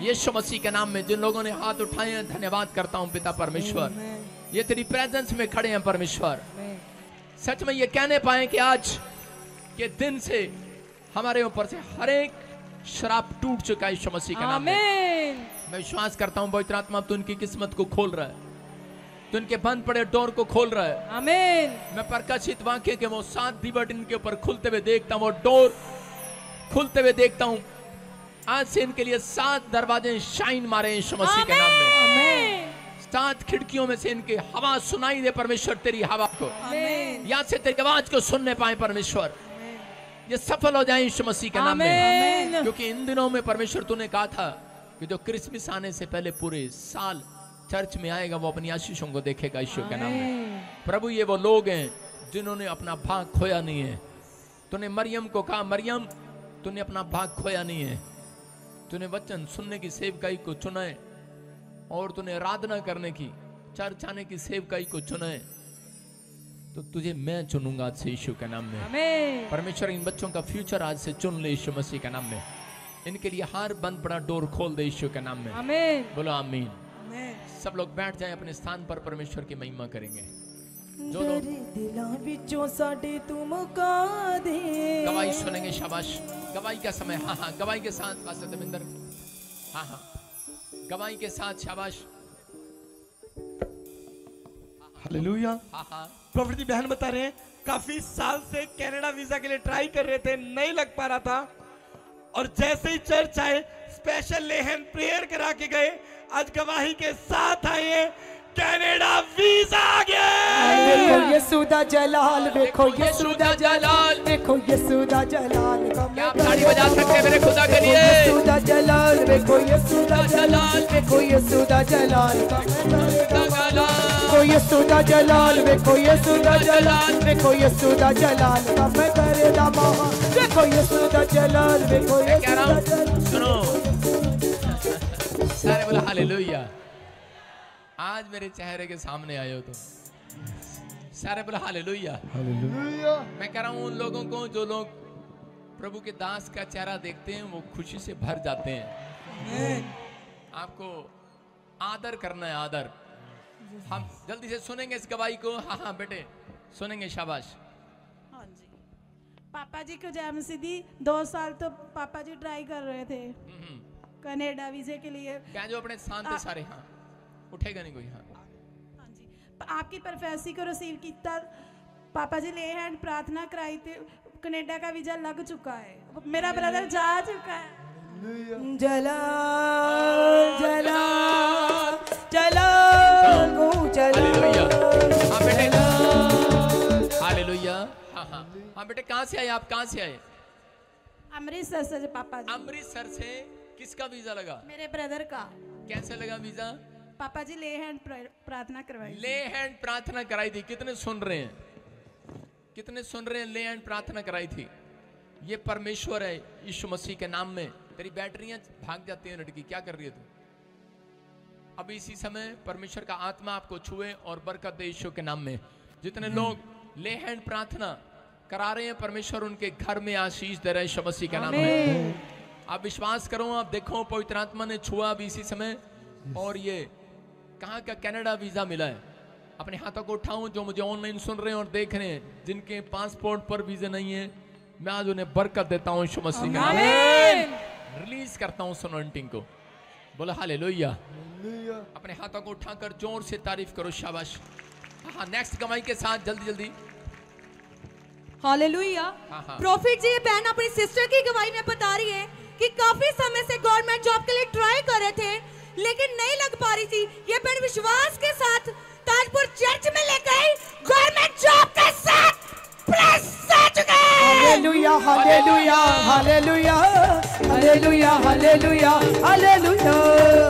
यीशु मसीह के नाम में। जिन लोगों ने हाथ उठाए हैं धन्यवाद करता हूं पिता परमेश्वर, ये तेरी प्रेजेंस में खड़े हैं परमेश्वर। सच में ये कहने पाए कि आज के दिन से हमारे ऊपर से हर एक शराब टूट चुका है यीशु मसीह के नाम में। मैं विश्वास करता हूं पवित्र आत्मा तू इनकी किस्मत को खोल रहा है, तो इनके बंद पड़े डोर को खोल रहा है। आमीन। मैं प्रकाशित वाक्य के वो 7 दीवट इनके ऊपर खुलते हुए देखता हूँ, वो डोर खुलते हुए देखता हूँ। आज से इनके लिए 7 दरवाजे शाइन मारे यीशु मसीह के नाम में। 7 खिड़कियों में से इनके हवा सुनाई दे परमेश्वर, तेरी हवा को यहाँ से तेरी आवाज को सुनने पाए परमेश्वर। ये सफल हो जाए यीशु मसीह के नाम में, क्योंकि इन दिनों में परमेश्वर तूने कहा था कि जो क्रिसमस आने से पहले पूरे साल चर्च में आएगा वो अपनी आशीषों को देखेगा यीशु के नाम में। प्रभु ये वो लोग हैं जिन्होंने अपना भाग खोया नहीं है। तूने मरियम को कहा, मरियम तूने अपना भाग खोया नहीं है, तूने वचन सुनने की सेवकाई को चुना है, और तूने आराधना करने की, चर्च आने की सेवकाई को चुना है, तो तुझे मैं चुनूंगा आज से यीशु के नाम में। परमेश्वर इन बच्चों का फ्यूचर आज से चुन ले यीशु मसीह के नाम में। इनके लिए हर बंद पड़ा डोर खोल दे यीशु के नाम में। बोलो आमीन। सब लोग बैठ जाएं अपने स्थान पर, परमेश्वर की महिमा करेंगे। जो लोग गवाही सुनेंगे, शाबाश, गवाही का समय। हाँ हाँ, गवाही के साथ पास्टर देवेंद्र, हाँ हाँ, गवाही के साथ, शाबाश। हालेलुया। हाँ हाँ, प्रॉफिट जी बहन बता रहे हैं काफी साल से कनाडा वीजा के लिए ट्राई कर रहे थे, नहीं लग पा रहा था, और जैसे ही चर्च आए स्पेशल लेहन प्रेयर करा के गए, आज गवाही के साथ आए हैं, कनाडा वीजा आ गया। देखो यीशु दा जलाल, देखो यीशु दा जलाल, देखो यीशु दा जलाल। क्या आप ताली बजा सकते हैं मेरे खुदा के लिए? यीशु दा जलाल, देखो यीशु दा जलाल, देखो यीशु दा जलाल। देखो यीशु दा जलाल, देखो यीशु दा जलाल, देखो यीशु दा जलाल। मैं करे दा महा, देखो यीशु दा जलाल, देखो यीशु दा जलाल। सुनो सारे बोला हालेलुया। आज मेरे चेहरे के सामने आए हो तुम, सारे बोला हालेलुया। मैं कह रहा हूं उन लोगों को जो लोग प्रभु के दास का चेहरा देखते हैं वो खुशी से भर जाते हैं। आपको आदर करना है, आदर। हम जल्दी से सुनेंगे इस गवाही को। हाँ हाँ बेटे सुनेंगे, शाबाश। हाँ जी, पापा जी को जय मसीह दी। 2 साल तो पापा जी ट्राई कर रहे थे कनाडा वीजे के लिए। क्या जो अपने शांत सारे, हाँ उठेगा नहीं कोई। हाँ हाँ जी, आपकी प्रोफेसी को रिसीव किया। पापा जी ले हैंड प्रार्थना कराई थी, कनाडा का वीजा लग चुका है, मेरा ब्रदर जा चुका है। जला जला चला हालेलुया। हाँ बेटे हालेलुया। हाँ हाँ हाँ बेटे, कहाँ से आए आप? कहाँ से आए? अमृतसर से पापा जी। अमृतसर से। किसका वीजा लगा? मेरे ब्रदर का। कैसे लगा वीजा? पापा जी ले हैंड प्रार्थना करवाई। ले हैंड प्रार्थना कराई थी। कितने सुन रहे हैं? कितने सुन रहे हैं? ले हैंड प्रार्थना कराई थी। ये परमेश्वर है यीशु मसीह के नाम में। तेरी बैटरियां भाग जाती हैं लड़की, क्या कर रही है तू? अभी इसी समय परमेश्वर का आत्मा आपको छुए और बरकत दे यीशु के नाम में। जितने लोग ले हैंड प्रार्थना करा रहे हैं, परमेश्वर उनके घर में आशीष दे रहे हैं यीशु मसीह के नाम में। आप विश्वास करो, आप देखो पवित्र आत्मा ने छुआ अभी इसी समय। और ये कहाँ का कनाडा वीजा मिला है। अपने हाथों को उठाऊं जो मुझे ऑनलाइन सुन रहे हैं और देख रहे हैं, जिनके पासपोर्ट पर वीजा नहीं है, मैं आज उन्हें बरकत देता हूं यीशु मसीह के नाम में। रिलीज करता हूं अनॉइंटिंग को। बोला हालेलुया। अपने हाथों को उठाकर जोर से तारीफ करो, शाबाश। हाँ नेक्स्ट गवाही के साथ जल्दी जल्दी। हालेलुया। प्रॉफिट जी, ये बहन अपनी सिस्टर की गवाही में बता रही है कि काफी समय से गवर्नमेंट जॉब के लिए ट्राई कर रहे थे लेकिन नहीं लग पा रही थी। ये बहन विश्वास के साथ ताजपुर चर्च में ले गई, गवर्नमेंट जॉब के साथ hallelujah hallelujah hallelujah hallelujah hallelujah hallelujah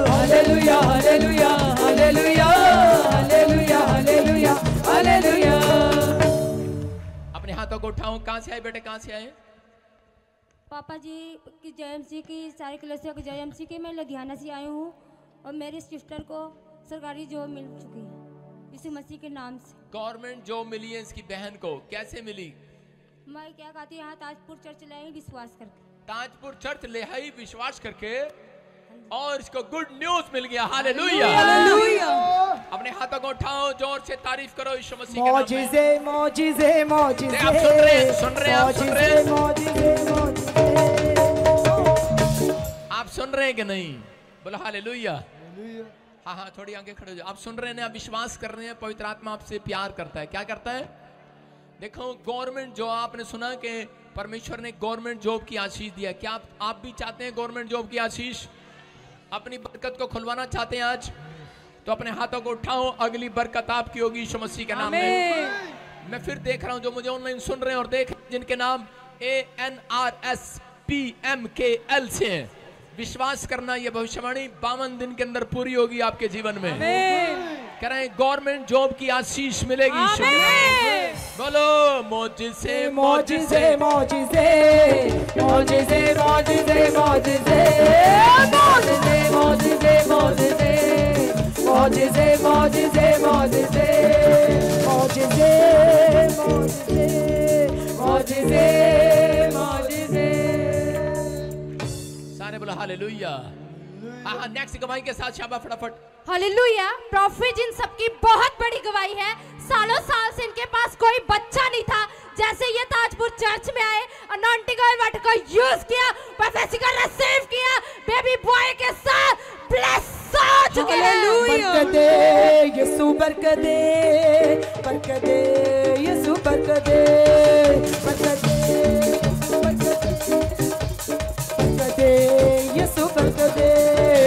hallelujah hallelujah hallelujah hallelujah hallelujah hallelujah. अपने हाथों को उठाओ। कहां से आए बेटे, कहां से आए? पापा जी की जेएमसी की सारी कलेसिया की जेएमसी की मैं लुधियाना से आई हूँ और मेरी सिस्टर को सरकारी जॉब मिल चुकी है यीशु मसीह के नाम से। गवर्नमेंट जॉब मिली है इसकी बहन को। कैसे मिली? मैं क्या कहती हूँ, यहाँ ताजपुर चर्च ले आई विश्वास करके। ताजपुर चर्च ले आई विश्वास करके और इसको गुड न्यूज मिल गया। हालेलुया। अपने हाथों को उठाओ, जोर से तारीफ करो यीशु मसीह के नाम में। मौजिज़े मौजिज़े मौजिज़े। आप सुन रहे हैं, सुन रहे हैं, आप सुन रहे हैं, आप सुन रहे हैं कि नहीं? बोलो हालेलुया। हाँ हाँ थोड़ी आगे खड़े हो जाओ। आप सुन रहे हैं, आप विश्वास कर रहे हैं, पवित्र आत्मा आपसे प्यार करता है। क्या करता है? देखो गवर्नमेंट जॉब, आपने सुना कि परमेश्वर ने गवर्नमेंट जॉब की आशीष दिया। क्या आप भी चाहते हैं गवर्नमेंट जॉब की आशीष? अपनी बरकत को खुलवाना चाहते हैं आज? तो अपने हाथों को उठाओ, अगली बरकत आपकी होगी यीशु मसीह के नाम में। मैं फिर देख रहा हूं जो मुझे ऑनलाइन सुन रहे हैं और देख जिनके नाम ANRSPMKL से हैं। विश्वास करना, ये भविष्यवाणी 52 दिन के अंदर पूरी होगी आपके जीवन में। कह रहे हैं गवर्नमेंट जॉब की आशीष मिलेगी। बोलो मौजिज़े मौजिज़े मौजिज़े मौजिज़े मौजिज़े मौजिज़े मौजिज़े मौजिज़े मौजिज़े मौजिज़े मौजिज़े मौजिज़े मौजिज़े मौजिज़े मौजिज़े। सारे बोलो हालेलुया। हाँ नेक्स्ट गवाही के साथ शाबा फटाफट। हालेलुया। प्रॉफिट इन सबकी बहुत बड़ी गवाही है। सालों साल से इनके पास कोई बच्चा नहीं था। जैसे ये ताजपुर चर्च में आए, अनॉइंटिंग ऑयल वाटर का यूज किया, प्रोफेसी का रिसीव किया, बेबी बॉय के साथ ब्लेस हो चुके हैं। बरकत दे यीशु, बरकत दे, बरकत दे यीशु, बरकत दे, बरकत दे, बरकत दे यीशु, बरकत दे।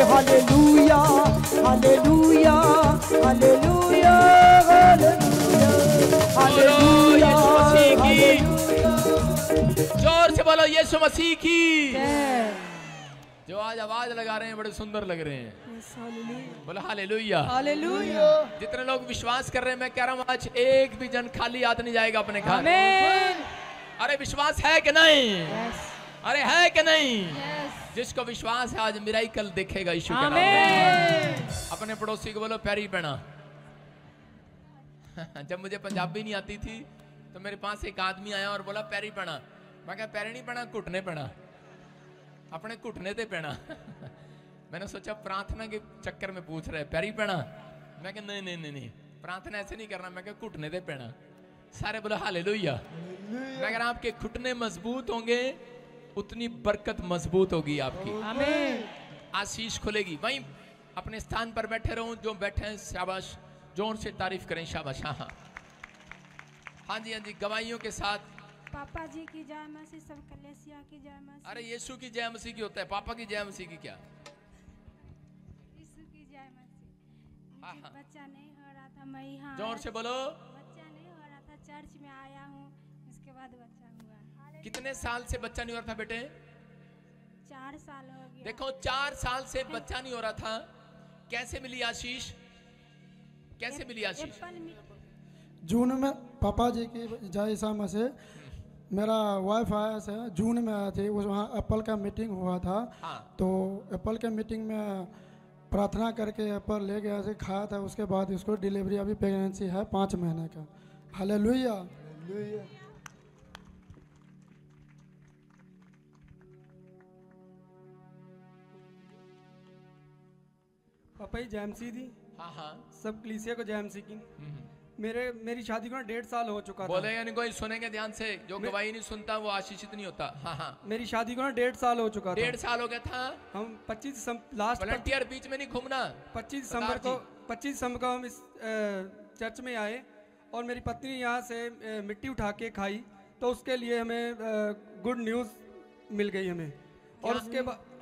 Hallelujah hallelujah hallelujah hallelujah hallelujah. जोर से बोलो यीशु मसीह की। जो आज आवाज लगा रहे हैं बड़े सुंदर लग रहे हैं। बोलो हालेलुया हालेलुया। जितने लोग विश्वास कर रहे हैं, मैं कह रहा हूँ आज एक भी जन खाली हाथ नहीं जाएगा अपने घर। अरे विश्वास है कि नहीं? अरे है कि नहीं? जिसको विश्वास है आज मिराकल देखेगा यीशु के नाम में। अपने पड़ोसी को बोलो पैरी पहना। जब मुझे पंजाबी नहीं आती थी तो मेरे पास एक आदमी आया और बोला पैरी पहना। मैं कहा पैरी नहीं पहना, घुटने पहना, अपने घुटने ते पहना। मैंने सोचा प्रार्थना के चक्कर में पूछ रहे पैरी पहना। मैं कहा नहीं नहीं नहीं नहीं, प्रार्थना ऐसे नहीं करना। मैं कहा घुटने ते पहना। सारे बोले हालेलुया। मैं अगर आपके घुटने मजबूत होंगे उतनी बरकत मजबूत होगी आपकी, आमीन। आशीष खुलेगी। वहीं अपने स्थान पर बैठे रहो, जो बैठे हैं शाबाश, जोर से तारीफ करें, शाबाश। हाँ हाँ हाँ जी हाँ जी, गवाहियों के साथ। पापा जी की जय मसीह, सब कलेसिया की जय मसीह। अरे यीशु की जय मसीह की होता है, पापा की जय मसीह की क्या? यीशु की जय मसीह। हाँ हाँ, बच्चा नहीं हो रहा था, मैं यहाँ जोर से बोलो। बच्चा नहीं हो रहा था, चर्च में आया हूँ, उसके बाद बच्चा हुआ। कितने साल से बच्चा नहीं हो रहा था बेटे? 4 साल हो गया। देखो 4 साल से बच्चा नहीं हो रहा था। कैसे मिली आशीष? कैसे मिली आशीष? जून में पापा जी की जय ईसा मसीह, मेरा वाइफ आया से जून में आया थी। उस वहाँ एप्पल का मीटिंग हुआ था। हाँ। तो एप्पल के मीटिंग में प्रार्थना करके एप्पल ले गया से खाया था। उसके बाद इसको डिलीवरी, अभी प्रेगनेंसी है 5 महीने का। हालेलुया। पापा जी जैमसी दी। हाँ हाँ, सब कलीसिया को जैमसी की। मेरी शादी को ना 1.5 साल हो चुका था। बोलेगा नहीं कोई, सुनेंगे ध्यान से। जो गवाही नहीं सुनता वो आशीषित नहीं होता। हाँ हाँ, मेरी शादी को ना 1.5 साल हो चुका था। 1.5 साल हो गया था। हम 25 लास्ट वॉलंटियर बीच में नहीं घूमना। 25 दिसंबर को हम इस चर्च में आए और मेरी पत्नी यहाँ से मिट्टी उठा के खाई, तो उसके लिए हमें गुड न्यूज़ मिल गई हमें। और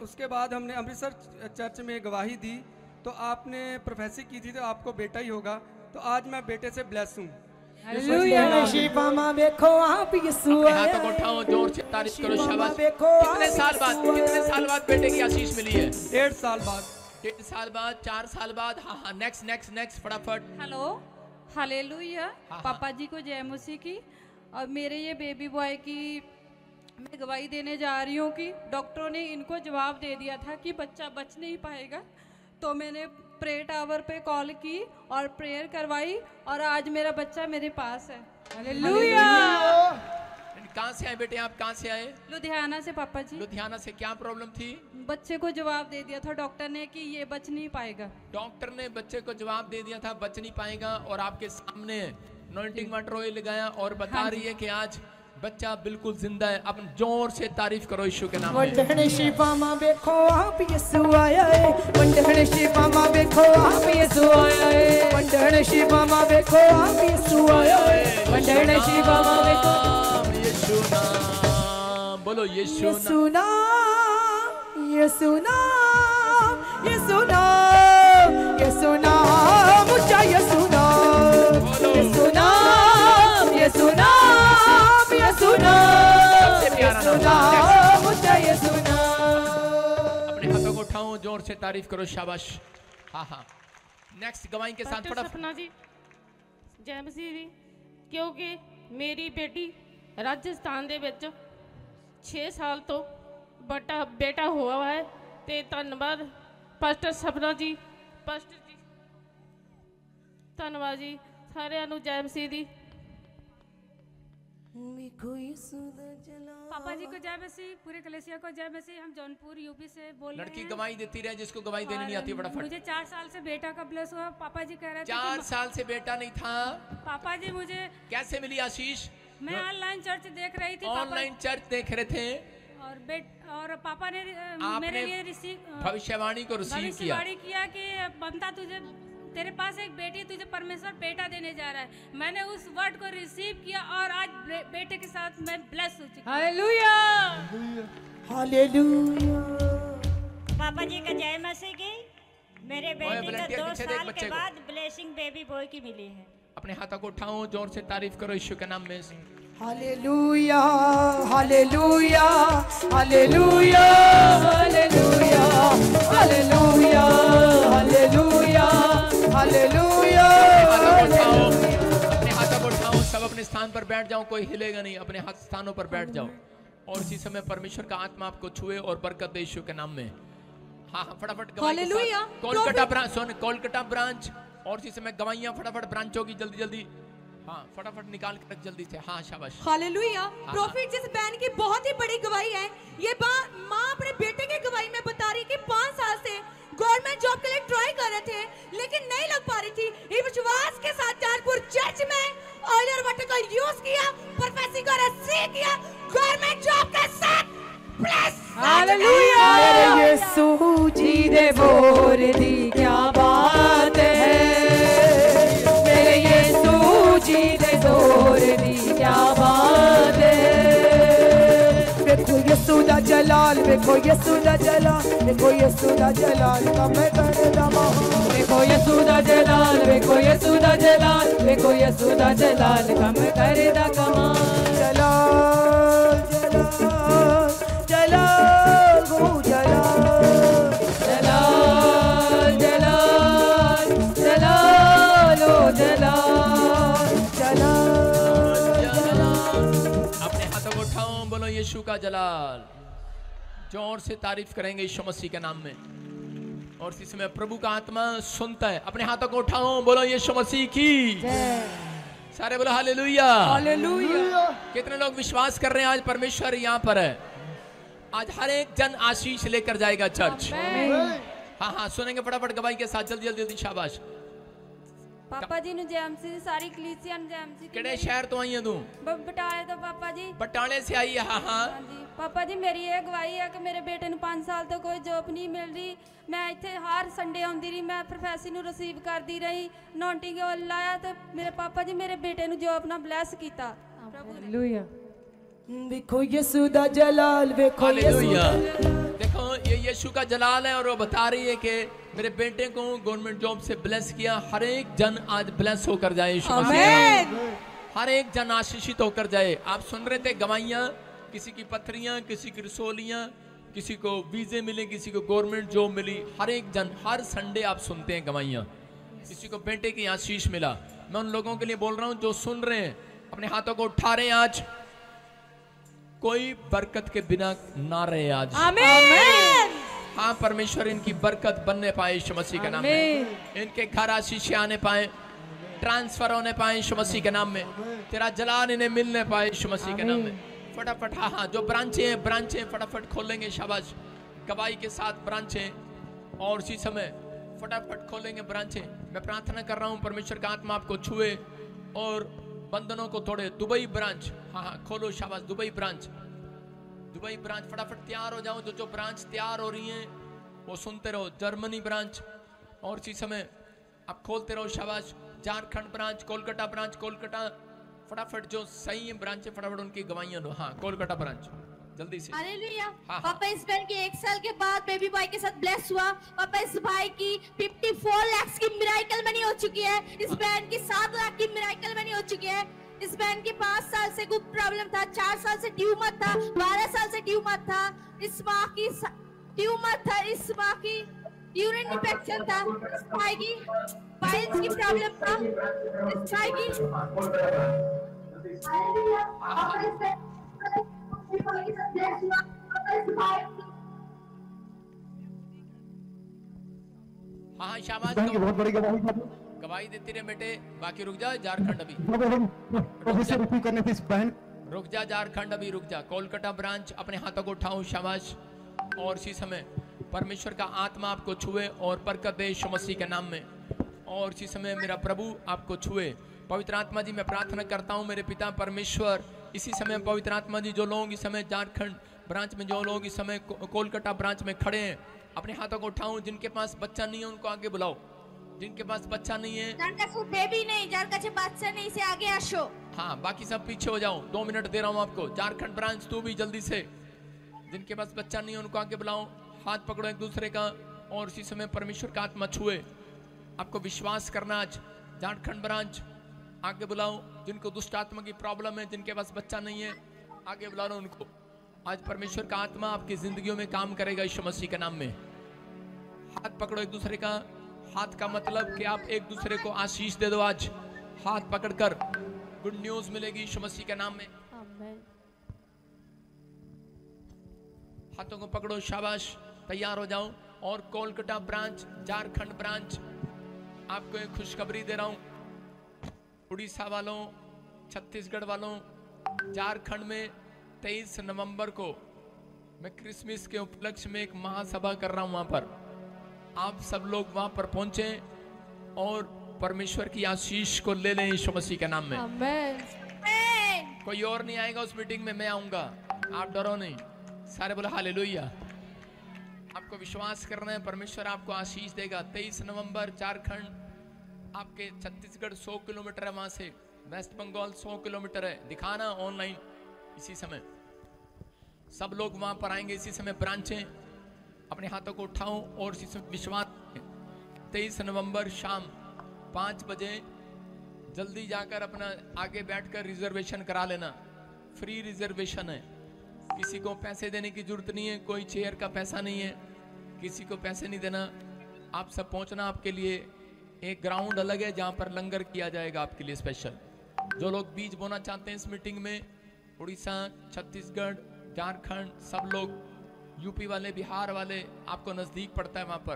उसके बाद हमने अमृतसर चर्च में गवाही दी, तो आपने प्रोफेसी की थी तो आपको बेटा ही होगा। तो आज मैं बेटे से ब्लेस हूँ। देखो आप यीशु आया। हाथों को उठाओ, जोर से तारीफ करो, शाबाश। कितने साल बाद बेटे की आशीष मिली है? 1.5 साल बाद। 1.5 साल बाद, 4 साल बाद। हाँ हाँ, नेक्स्ट फटाफट। Hello, hallelujah. हाँ। पापा जी को जय मसीह की। और मेरे ये बेबी बॉय की मैं गवाही देने जा रही हूँ कि डॉक्टरों ने इनको जवाब दे दिया था कि बच्चा बच नहीं पाएगा। तो मैंने प्रेयर टावर पे कॉल की और प्रेयर करवाई और आज मेरा बच्चा मेरे पास है। हालेलुया। कहाँ से आए बेटे आप? कहाँ से आए? लुधियाना से पापा जी। लुधियाना से। क्या प्रॉब्लम थी? बच्चे को जवाब दे दिया था डॉक्टर ने कि ये बच नहीं पाएगा। डॉक्टर ने बच्चे को जवाब दे दिया था बच नहीं पाएगा, और आपके सामने अनॉइंटिंग वाटर ऑयल लगाया और बता रही है कि आज बच्चा बिल्कुल जिंदा है। अब जोर से तारीफ करो यीशु के नाम में। वंडहण शिफामा देखो आप यीशु आया है। वंडहण शिफामा देखो आप यीशु आया है। वंडहण शिफामा देखो आप यीशु आया है। वंडहण शिफामा देखो यीशु नाम। बोलो यीशु नाम, यीशु नाम, यीशु नाम, यीशु नाम, ऊंचा यीशु नाम, यीशु नाम, यीशु नाम, यीशु नाम, यीशु नाम, ऊंचा यीशु नाम। अपने हाथों को उठाओ, जोर से तारीफ करो, शाबाश। हाँ हाँ, नेक्स्ट गवाही के साथ फटाफट। सपना जी जय मसीह जी। क्योंकि मेरी बेटी राजस्थान ਦੇ ਵਿੱਚ 6 ਸਾਲ ਤੋਂ ਬੇਟਾ ਹੋਇਆ ਹੈ ਤੇ ਧੰਨਵਾਦ ਪਾਸਟਰ ਸਪਨਾ ਜੀ, ਪਾਸਟਰ ਜੀ ਧੰਨਵਾਦ ਜੀ, ਸਾਰਿਆਂ ਨੂੰ ਜੈ ਮਸੀਹ ਦੀ। पापा जी को जय मसीह, पूरे कलेसिया को जय मसीह। हम जौनपुर यूपी से बोल रहे हैं। लड़की गवाही देती रहे, जिसको गवाही देनी नहीं आती फटाफट। मुझे 4 साल से बेटा का ब्लेस हुआ। पापा जी कह रहे थे 4 साल से बेटा नहीं था। पापा जी मुझे कैसे मिली आशीष? मैं ऑनलाइन चर्च देख रही थी। ऑनलाइन चर्च देख रहे थे और पापा ने मेरे लिए भविष्यवाणी को रिसीव किया कि बनता तुझे, तेरे पास एक बेटी, तुझे परमेश्वर बेटा देने जा रहा है। मैंने उस वर्ड को रिसीव किया और आज बेटे के साथ मैं ब्लेस हो चुकी हूं। Hallelujah, hallelujah. पापा जी का जय मसीह की। मेरे बेटी का 2 साल के बाद ब्लेसिंग बेबी बॉय की मिली है। अपने हाथों को उठाओ, जोर से तारीफ करो यीशु के नाम में। Hallelujah, hallelujah, hallelujah, hallelujah, hallelujah, hallelujah, hallelujah. अपने हाथों को उठाओ, सब अपने स्थान पर बैठ जाओ, कोई हिलेगा नहीं। अपने हाथ स्थानों पर बैठ जाओ और इसी समय परमेश्वर का आत्मा आपको छुए और बरकत दे यीशु के नाम में। हाँ हाँ, फटाफट कोलकाता ब्रांच और इसी समय गवाहियां फटाफट ब्रांचों की जल्दी जल्दी हाँ फटाफट निकाल कर जल्दी से। हाँ शाबाश। हालेलुया। हाँ, प्रॉफिट जिस बहन की बहुत ही बड़ी गवाही है, ये माँ अपने बेटे की गवाही में बता रही कि 5 साल से गवर्नमेंट जॉब के लिए ट्राई कर रहे थे लेकिन नहीं लग पा रही थी। ये विश्वास के साथ जाजपुर चर्च में ऑयल और वाटर का यूज किया, प्रोफेसी का रिसीव किया, गवर्नमेंट जॉब के साथ प्लस। हालेलुया। मेरे यीशु जी दे बोर दी क्या बात है, मेरे यीशु जी दे बोर दी क्या बात है। देखो यीशु दा जलाल, देखो यीशु दा जलाल, देखो यीशु दा जलाल का मैं करदा महान। देखो यीशु दा जलाल, देखो यीशु दा जलाल, देखो यीशु दा जलाल का मैं करदा कमाल। जलाल जलाल जलाल वो जलाल, जलाल जलाल जलाल ओ जलाल, जलाल जलाल। अपने हाथों को उठाओ, बोलो यीशु का जलाल। जोर से तारीफ करेंगे यीशु मसीह के नाम में। और इस समय प्रभु का आत्मा सुनता है। अपने हाथों को उठाओ, बोलो यीशु मसीह की। सारे बोलो हालेलुया। हालेलुया। कितने लोग विश्वास कर रहे हैं आज परमेश्वर यहाँ पर है। आज हर एक जन आशीष लेकर जाएगा चर्च। हाँ हाँ सुनेंगे फटाफट गवाही के साथ, जल्दी जल्दी जल्दी। शाबाश। पापा जी ने जेएमसी सारी कलीसिया ने जेएमसी केड़े शहर तो आई है तू? बटाले तो पापा जी। बटाले से आई है। हाँ हाँ जी पापा जी, मेरी ये गवाही है कि मेरे बेटे ਨੂੰ 5 साल तो कोई जॉब नहीं मिल रही। मैं इतने हर संडे आਉਂਦੀ ਰਹੀ, मैं प्रोफेसी ਨੂੰ रिसीव करती रही, नॉटिंग लाया तो मेरे पापा जी मेरे बेटे ਨੂੰ जॉब ਨਾਲ ब्लैस ਕੀਤਾ। हालेलुया। देखो यीशु दा जलाल, देखो हालेलुया। देखो ये यीशु का जलाल है और वो बता रही है कि मेरे बेटे को गवर्नमेंट जॉब से ब्लेस किया। हर एक जन आज ब्लेस होकर जाए यीशु मसीह। हर एक जन आशीषित होकर जाए। आप सुन रहे थे गवाहियां, किसी की पथरियां, किसी की रसोलियां, किसी को वीजे मिले, किसी को गवर्नमेंट जॉब मिली। हर एक जन हर संडे आप सुनते हैं गवाहियां। किसी को बेटे की आशीष मिला। मैं उन लोगों के लिए बोल रहा हूं जो सुन रहे हैं, अपने हाथों को उठा रहे हैं। आज कोई बरकत के बिना ना रहे आज। आमीन। हाँ परमेश्वर इनकी बरकत बनने पाए यीशु मसीह के नाम में। इनके घर आशीष आने पाए, ट्रांसफर होने पाए यीशु मसीह के नाम में। तेरा जलाल इन्हें मिलने पाए यीशु मसीह के नाम में। फटाफट हाँ हाँ जो ब्रांचें फटाफट खोलेंगे। शाबाश। गवाही के साथ ब्रांचें और इसी समय फटाफट खोलेंगे ब्रांचें। मैं प्रार्थना कर रहा हूँ परमेश्वर का आत्मा आपको छुए और बंधनों को तोड़े। दुबई ब्रांच हाँ हाँ खोलो। शाबाश। दुबई ब्रांच फटाफट तैयार हो जाओ। जो ब्रांच तैयार हो रही हैं वो सुनते रहो। जर्मनी ब्रांच और इसी समय आप खोलते रहो। शाबाश। झारखंड ब्रांच, कोलकाता ब्रांच, कोलकाता फटाफट जो सही ब्रांच है फटाफट उनकी गवाहियां दो। हाँ कोलकाता ब्रांच जल्दी से। हालेलुया। हाँ, पापा इस बहन के 1 साल के बाद बेबी बॉय के साथ ब्लेस हुआ। पापा इस भाई की 54 लाख की मिराकल मनी हो चुकी है। इस बहन की 7 लाख की मिराकल मनी हो चुकी है। इस बहन के 5 साल से कुछ प्रॉब्लम था, 4 साल से ट्यूमर था, 12 साल से ट्यूमर था, इस माँ की ट्यूमर था, इस माँ की यूरिन इन्फेक्शन था, इस भाई की पाइल्स की प्रॉब्लम था, इस भाई की हाँ शाबाश। बहुत बड़ी गवाही देती रहे बेटे। बाकी रुक जा। झारखंड अभी रुक जा। झारखंड अभी रुक जा। कोलकाता ब्रांच अपने हाथों को उठाओ। शाबाश। और इसी समय परमेश्वर का आत्मा आपको छुए और बरकत दे यीशु मसीह के नाम में। और इसी समय मेरा प्रभु आपको छुए। पवित्र आत्मा जी मैं प्रार्थना करता हूँ मेरे पिता परमेश्वर, इसी समय पवित्र आत्मा जी जो लोग इस समय झारखंड ब्रांच में, जो लोग इस समय कोलकाता ब्रांच में खड़े हैं, अपने हाथों को उठाऊं। जिनके पास बच्चा नहीं है उनको आगे बुलाओ। जिनके पास बच्चा नहीं है, बेबी नहीं, बच्चा नहीं, से आगे आशो। हाँ बाकी सब पीछे हो जाओ। 2 मिनट दे रहा हूँ आपको। झारखंड ब्रांच तू भी जल्दी से। जिनके पास बच्चा नहीं है उनको आगे बुलाओ। हाथ पकड़ो एक दूसरे का और इसी समय परमेश्वर का आत्मा छुए। आपको विश्वास करना। आज झारखंड ब्रांच आगे बुलाओ। जिनको दुष्ट आत्मा की प्रॉब्लम है, जिनके पास बच्चा नहीं है, आगे बुला लो उनको। आज परमेश्वर का आत्मा आपकी जिंदगियों में काम करेगा यीशु मसीह के नाम में। हाथ पकड़ो एक दूसरे का। हाथ का मतलब कि आप एक दूसरे को आशीष दे दो। आज हाथ पकड़कर गुड न्यूज मिलेगी यीशु मसीह के नाम में। हाथों को पकड़ो। शाबाश। तैयार हो जाओ। और कोलकाता ब्रांच, झारखंड ब्रांच, आपको एक खुशखबरी दे रहा हूं। उड़ीसा वालों, छत्तीसगढ़ वालों, झारखंड में 23 नवंबर को मैं क्रिसमस के उपलक्ष्य में एक महासभा कर रहा हूं। वहां पर आप सब लोग वहां पर पहुंचे और परमेश्वर की आशीष को ले लें यीशु मसीह के नाम में। आमीन। कोई और नहीं आएगा उस मीटिंग में, मैं आऊंगा, आप डरो नहीं। सारे बोले हालेलुया। आपको विश्वास करना है, परमेश्वर आपको आशीष देगा। 23 नवंबर झारखंड, आपके छत्तीसगढ़ 100 किलोमीटर है वहां से, वेस्ट बंगाल 100 किलोमीटर है। दिखाना ऑनलाइन इसी समय, सब लोग वहां पर आएंगे इसी समय। ब्रांचें अपने हाथों को उठाओ और इसी समय विश्वास। 23 नवंबर शाम 5 बजे जल्दी जाकर अपना आगे बैठकर रिजर्वेशन करा लेना। फ्री रिजर्वेशन है, किसी को पैसे देने की जरूरत नहीं है, कोई चेयर का पैसा नहीं है, किसी को पैसे नहीं देना। आप सब पहुंचना। आपके लिए एक ग्राउंड अलग है जहां पर लंगर किया जाएगा आपके लिए स्पेशल। जो लोग बीज बोना चाहते हैं इस मीटिंग में, उड़ीसा, छत्तीसगढ़, झारखंड, सब लोग, यूपी वाले, बिहार वाले, आपको नजदीक पड़ता है वहां पर।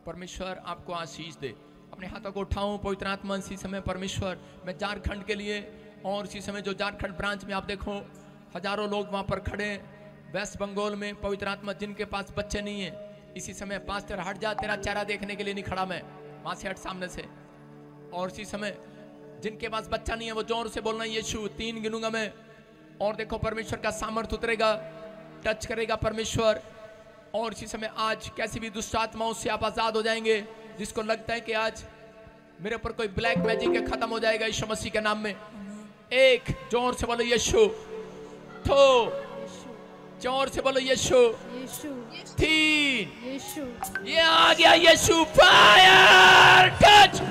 परमेश्वर आपको आशीष दे। अपने हाथों को उठाऊं। पवित्र आत्मा इसी समय परमेश्वर, मैं झारखंड के लिए और इसी समय जो झारखंड ब्रांच में आप देखो हजारों लोग वहां पर खड़े। वेस्ट बंगाल में पवित्र आत्मा, जिनके पास बच्चे नहीं है इसी समय, पास्टर हट जा, तेरा चेहरा देखने के लिए नहीं खड़ा मैं, वहां से हट सामने से। और इसी समय जिनके पास बच्चा नहीं है वो जोर से बोलना यीशु। 3 गिनूंगा मैं और देखो परमेश्वर का सामर्थ उतरेगा, टच करेगा परमेश्वर। और इसी समय आज कैसी भी दुष्ट आत्माओं से आप आजाद हो जाएंगे। जिसको लगता है कि आज मेरे ऊपर कोई ब्लैक मैजिक है, खत्म हो जाएगा यीशु मसीह के नाम में। 1 जोर से बोलो यीशु। 2 जोर से बोलो यीशु। 3 ये आ गया यीशु। फायर टच,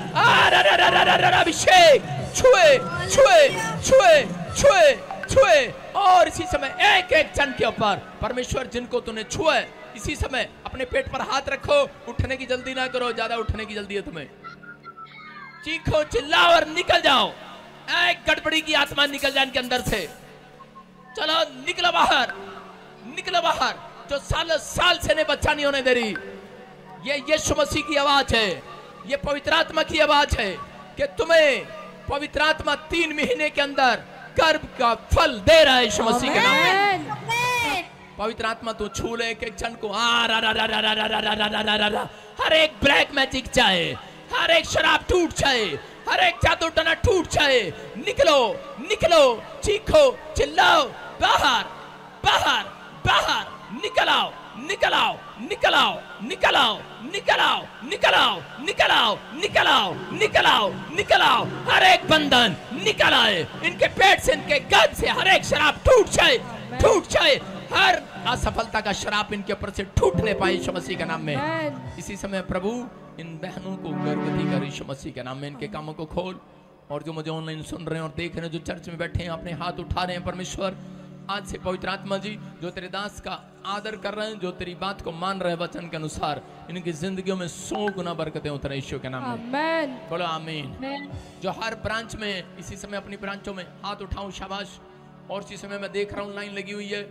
अभिषेक, छुए छुए छुए छुए छुए। और इसी समय एक एक जन के ऊपर परमेश्वर, जिनको तूने छुआ है, इसी समय अपने पेट पर हाथ रखो। उठने की जल्दी ना करो, ज्यादा उठने की जल्दी है तुम्हें। चीखो, चिल्लाओ और निकल जाओ। एक गड़बड़ी की आत्मा निकल जाए इनके अंदर से। चलो निकलो बाहर, निकलो बाहर। जो साल से ने बच्चा नहीं होने दे रही, ये यीशु मसीह की आवाज है, ये पवित्र आत्मा की आवाज है कि तुम्हें पवित्र आत्मा 3 महीने के अंदर गर्भ का फल दे रहा है यीशु मसीह के नाम में। पवित्र आत्मा तो छू ले एक जन को। हर एक ब्लैक मैजिक जाए, हर एक शराब टूट जाए, हर एक जादू टना टूट जाए। निकलो निकलो, चीखो, चिल्लाओ, बाहर बाहर बाहर, निकल आओ निकल आओ निकल आओ निकल आओ निकल आओ निकल आओ निकल आओ निकल आओ निकल आओ निकल आओ। हर एक बंधन निकल आए इनके पेट से, इनके गर्भ से। हर एक शराब टूट जाए, टूट जाए। हर असफलता का शराब इनके ऊपर से टूटने पाए यीशु मसीह के नाम में। इसी समय प्रभु इन बहनों को गर्भवती कर यीशु मसीह के नाम में। इनके कामों को खोल। और जो मुझे ऑनलाइन सुन रहे हैं और देख रहे हैं, जो चर्च में बैठे हैं, अपने हाथ उठा रहे हैं परमेश्वर, आज से पवित्र आत्मा जी जो तेरे दास का आदर कर रहे हैं, जो तेरी बात को मान रहे हैं वचन के अनुसार, इनकी जिंदगियों में 100 गुना बरकतें उतरे यीशु के नाम में। आमीन। बोलो आमीन। जो हर ब्रांच में इसी समय अपनी ब्रांचों में हाथ उठाऊं, शाबाश। और इसी समय मैं देख रहा हूँ लाइन लगी हुई है।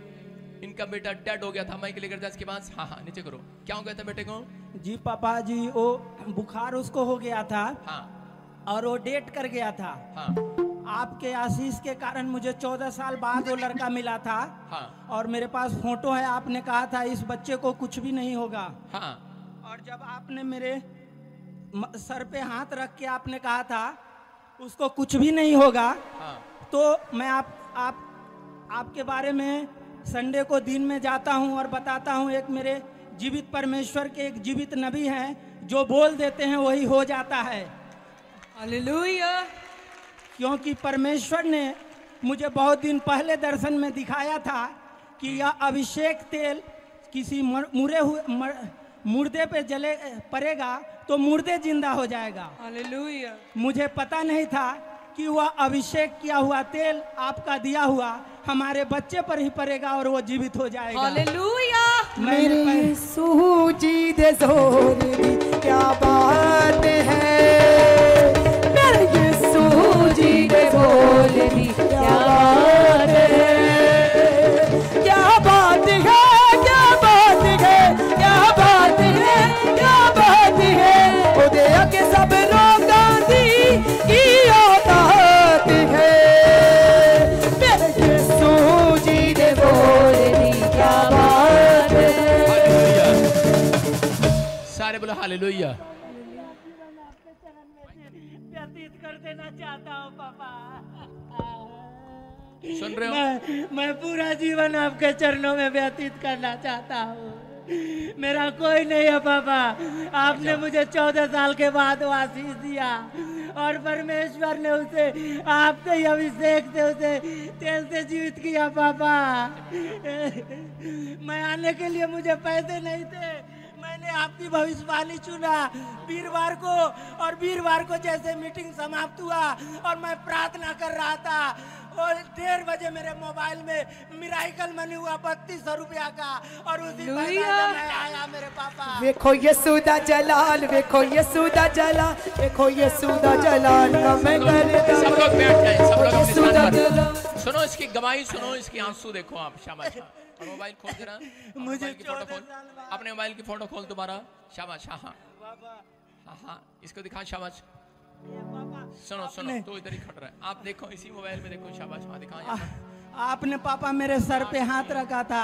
इनका बेटा डेड हो गया था, माइक लेकर जा इसके पास। हाँ हाँ नीचे करो। क्या हो गया था बेटे को? जी पापा जी, वो बुखार उसको हो गया था। हाँ। और वो डेट कर गया था। हाँ। आपके आशीष के कारण मुझे 14 साल बाद वो लड़का मिला था। हाँ। और मेरे पास फोटो है। आपने कहा था इस बच्चे को कुछ भी नहीं होगा। हाँ। और जब आपने मेरे सर पे हाथ रख के आपने कहा था उसको कुछ भी नहीं होगा। हाँ। तो मैं आपके बारे में संडे को दिन में जाता हूं और बताता हूं। एक मेरे जीवित परमेश्वर के एक जीवित नबी हैं, जो बोल देते हैं वही हो जाता है। हालेलुया। क्योंकि परमेश्वर ने मुझे बहुत दिन पहले दर्शन में दिखाया था कि यह अभिषेक तेल किसी मुर्दे पे जले पड़ेगा तो मुर्दे जिंदा हो जाएगा। हालेलुया। मुझे पता नहीं था कि वह अभिषेक किया हुआ तेल आपका दिया हुआ हमारे बच्चे पर ही पड़ेगा और वो जीवित हो जाएगा। हालेलुया। मेरे यीशु जी दे जोर दी क्या बात है, मेरे यीशु जी दे जोर दी क्या बात है, क्या बात है, क्या बात है, क्या बात है, क्या बात है। ओदे आके सब लोगां दी की आता व्यतीत कर देना चाहता हूँ पापा। सुन रहे हो? मैं पूरा जीवन आपके चरणों में व्यतीत करना चाहता हूँ। मेरा कोई नहीं है पापा। आपने मुझे 14 साल के बाद आशीष दिया और परमेश्वर ने उसे आपके ही अभिषेक से उसे तेल से जीवित किया पापा। मैं आने के लिए मुझे पैसे नहीं थे, मैंने आपकी भविष्यवाणी चुना वीरवार को, और वीरवार को जैसे मीटिंग समाप्त हुआ और मैं प्रार्थना कर रहा था और 1:30 बजे मेरे मोबाइल में मिराइकल मनी हुआ 3200 रुपया का, और उसी पैसा में आया मेरे पापा। देखो यीशु दा जलाल, देखो यीशु दा जलाल, देखो यीशु दा जलाल का मैं कर। सब लोग बैठ जाएं, सब लोग अपने स्थान पर। सुनो इसकी गवाही, सुनो इसकी आंसू देखो आप। शाबाश। और मोबाइल खोल जरा, मोबाइल की फोटो खोल, अपने मोबाइल की फोटो खोल दोबारा। शाबाश। हाँ हाँ, इसको दिखा। शाबाश। सुनो सुनो, तो इधर ही खट रहा है। आप देखो इसी मोबाइल में देखो। शाबाश। वहाँ दिखा। आपने पापा मेरे सर पे हाथ रखा था।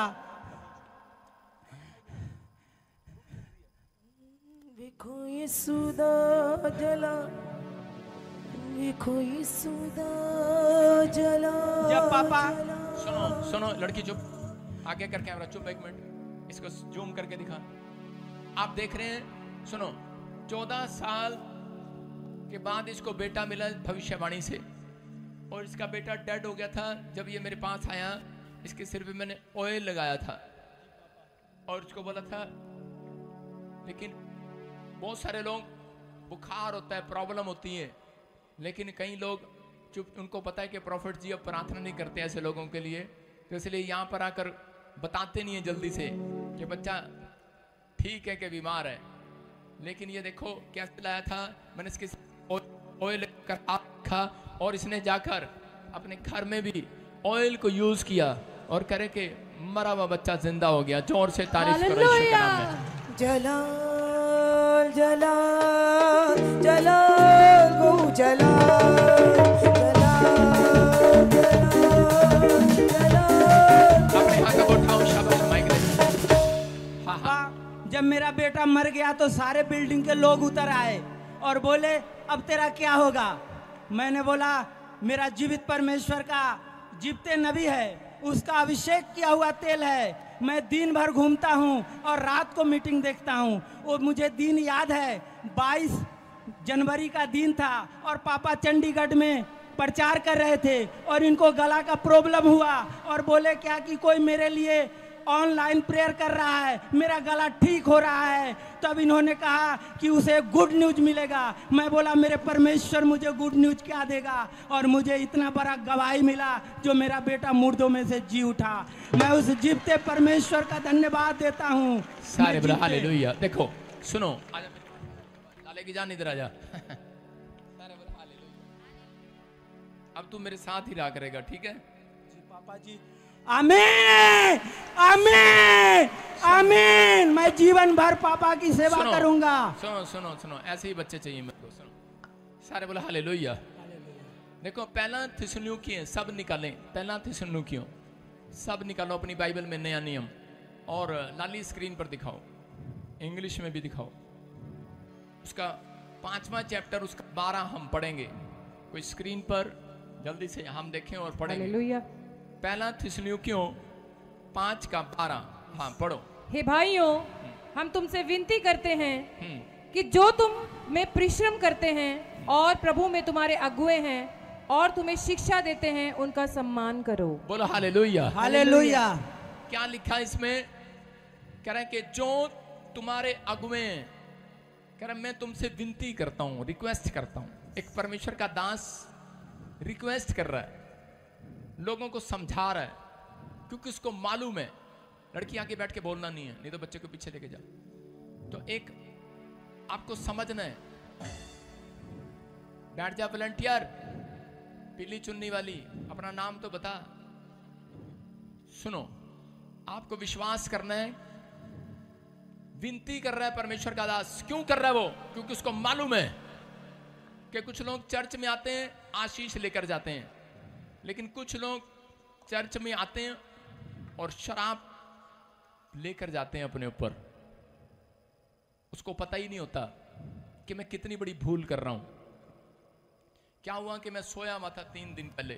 देखो यीशु दा जलाल, देखो यीशु दा जलाल। जब पापा सुनो सुनो, लड़की चुप, आगे कर कैमरा, चुप 1 मिनट, इसको जूम करके दिखा। आप देख रहे हैं, सुनो, 14 साल के बाद इसको बेटा मिला भविष्यवाणी से, और इसका बेटा डेड हो गया था। जब ये मेरे पास आया, इसके सिर पे मैंने ऑयल लगाया था और इसको बोला था, लेकिन बहुत सारे लोग, बुखार होता है, प्रॉब्लम होती है, लेकिन कई लोग चुप, उनको पता है कि प्रॉफिट जी अब प्रार्थना नहीं करते ऐसे लोगों के लिए, तो इसलिए यहाँ पर आकर बताते नहीं है जल्दी से कि बच्चा ठीक है कि बीमार है। लेकिन ये देखो कैसे लाया था मैंने, इसके ऑयल कर रखा, और इसने जाकर अपने घर में भी ऑयल को यूज किया और करे कि मरा हुआ बच्चा जिंदा हो गया। जोर से तारीफ करो यीशु के नाम में। जलाल जलाल जलाल गो जलाल जलाल जलाल। अपने हाथ को उठाओ। शाबाश। माइक दे। हाँ। जब मेरा बेटा मर गया तो सारे बिल्डिंग के लोग उतर आए और बोले अब तेरा क्या होगा। मैंने बोला मेरा जीवित परमेश्वर का जीवते नबी है, उसका अभिषेक किया हुआ तेल है। मैं दिन भर घूमता हूँ और रात को मीटिंग देखता हूँ। वो मुझे दिन याद है, 22 जनवरी का दिन था और पापा चंडीगढ़ में प्रचार कर रहे थे और इनको गला का प्रॉब्लम हुआ और बोले क्या कि कोई मेरे लिए ऑनलाइन प्रेयर कर रहा है, मेरा गला ठीक हो रहा है। तब इन्होंने कहा कि उसे गुड न्यूज मिलेगा। मैं बोला मेरे परमेश्वर मुझे गुड न्यूज क्या देगा, और मुझे इतना बड़ा गवाही मिला जो मेरा बेटा मुर्दों में से जी उठा। मैं उस जीवते परमेश्वर का धन्यवाद देता हूँ। सारे बोला हालेलुया। देखो सुनो, लाले की जान इधर आजा। सारे बोला हालेलुया। अब तू मेरे साथ ही रहा करेगा, ठीक है जी पापा जी। आमीन आमीन आमीन। मैं जीवन भर पापा की सेवा करूंगा। सुनो सुनो सुनो, ऐसे ही बच्चे चाहिए मेरे को। सुनो, सारे बोला हालेलुया। देखो पहला थिस्सलुनीकियों सब निकालें, पहला थिस्सलुनीकियों सब निकालो अपनी बाइबल में, नया नियम, और लाली स्क्रीन पर दिखाओ, इंग्लिश में भी दिखाओ। उसका 5वां चैप्टर, उसका 12 हम पढ़ेंगे। कोई स्क्रीन पर जल्दी से हम देखें और पढ़ेंगे। हालेलुया। पहला थिस्सलुनीकियों 5 का 12। हाँ पढ़ो। हे भाइयों, हम तुमसे विनती करते हैं कि जो तुम में परिश्रम करते हैं और प्रभु में तुम्हारे अगुए हैं और तुम्हें शिक्षा देते हैं, उनका सम्मान करो। बोलो हालेलुया। हालेलुया। क्या लिखा इसमें? कह रहे हैं कि जो तुम्हारे अगुए हैं, कह रहे मैं तुमसे विनती करता हूं, रिक्वेस्ट करता हूं। एक परमेश्वर का दास रिक्वेस्ट कर रहा है, लोगों को समझा रहा है, क्योंकि उसको मालूम है लड़की आके बैठ के बोलना नहीं है, नहीं तो बच्चे को पीछे लेके जा। तो एक आपको समझना है। बैठ जा वॉलंटियर, पीली चुन्नी वाली, अपना नाम तो बता। सुनो, आपको विश्वास करना है। विनती कर रहा है परमेश्वर का दास। क्यों कर रहा है वो? क्योंकि उसको मालूम है कि कुछ लोग चर्च में आते हैं, आशीष लेकर जाते हैं, लेकिन कुछ लोग चर्च में आते हैं और शराब लेकर जाते हैं अपने ऊपर। उसको पता ही नहीं होता कि मैं कितनी बड़ी भूल कर रहा हूं। क्या हुआ कि मैं सोया हुआ था 3 दिन पहले।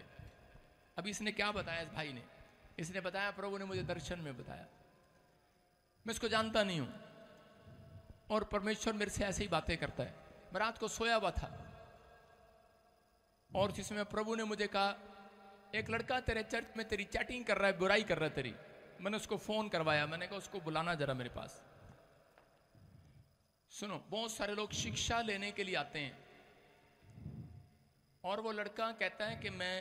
अभी इसने क्या बताया, इस भाई ने, इसने बताया प्रभु ने मुझे दर्शन में बताया। मैं इसको जानता नहीं हूं और परमेश्वर मेरे से ऐसे ही बातें करता है। मैं रात को सोया हुआ था और जिसमें प्रभु ने मुझे कहा एक लड़का तेरे चर्च में तेरी चैटिंग कर रहा है, बुराई कर रहा है तेरी। मैंने उसको फोन करवाया, मैंने कहा उसको बुलाना जरा मेरे पास। सुनो, बहुत सारे लोग शिक्षा लेने के लिए आते हैं और वो लड़का कहता है कि मैं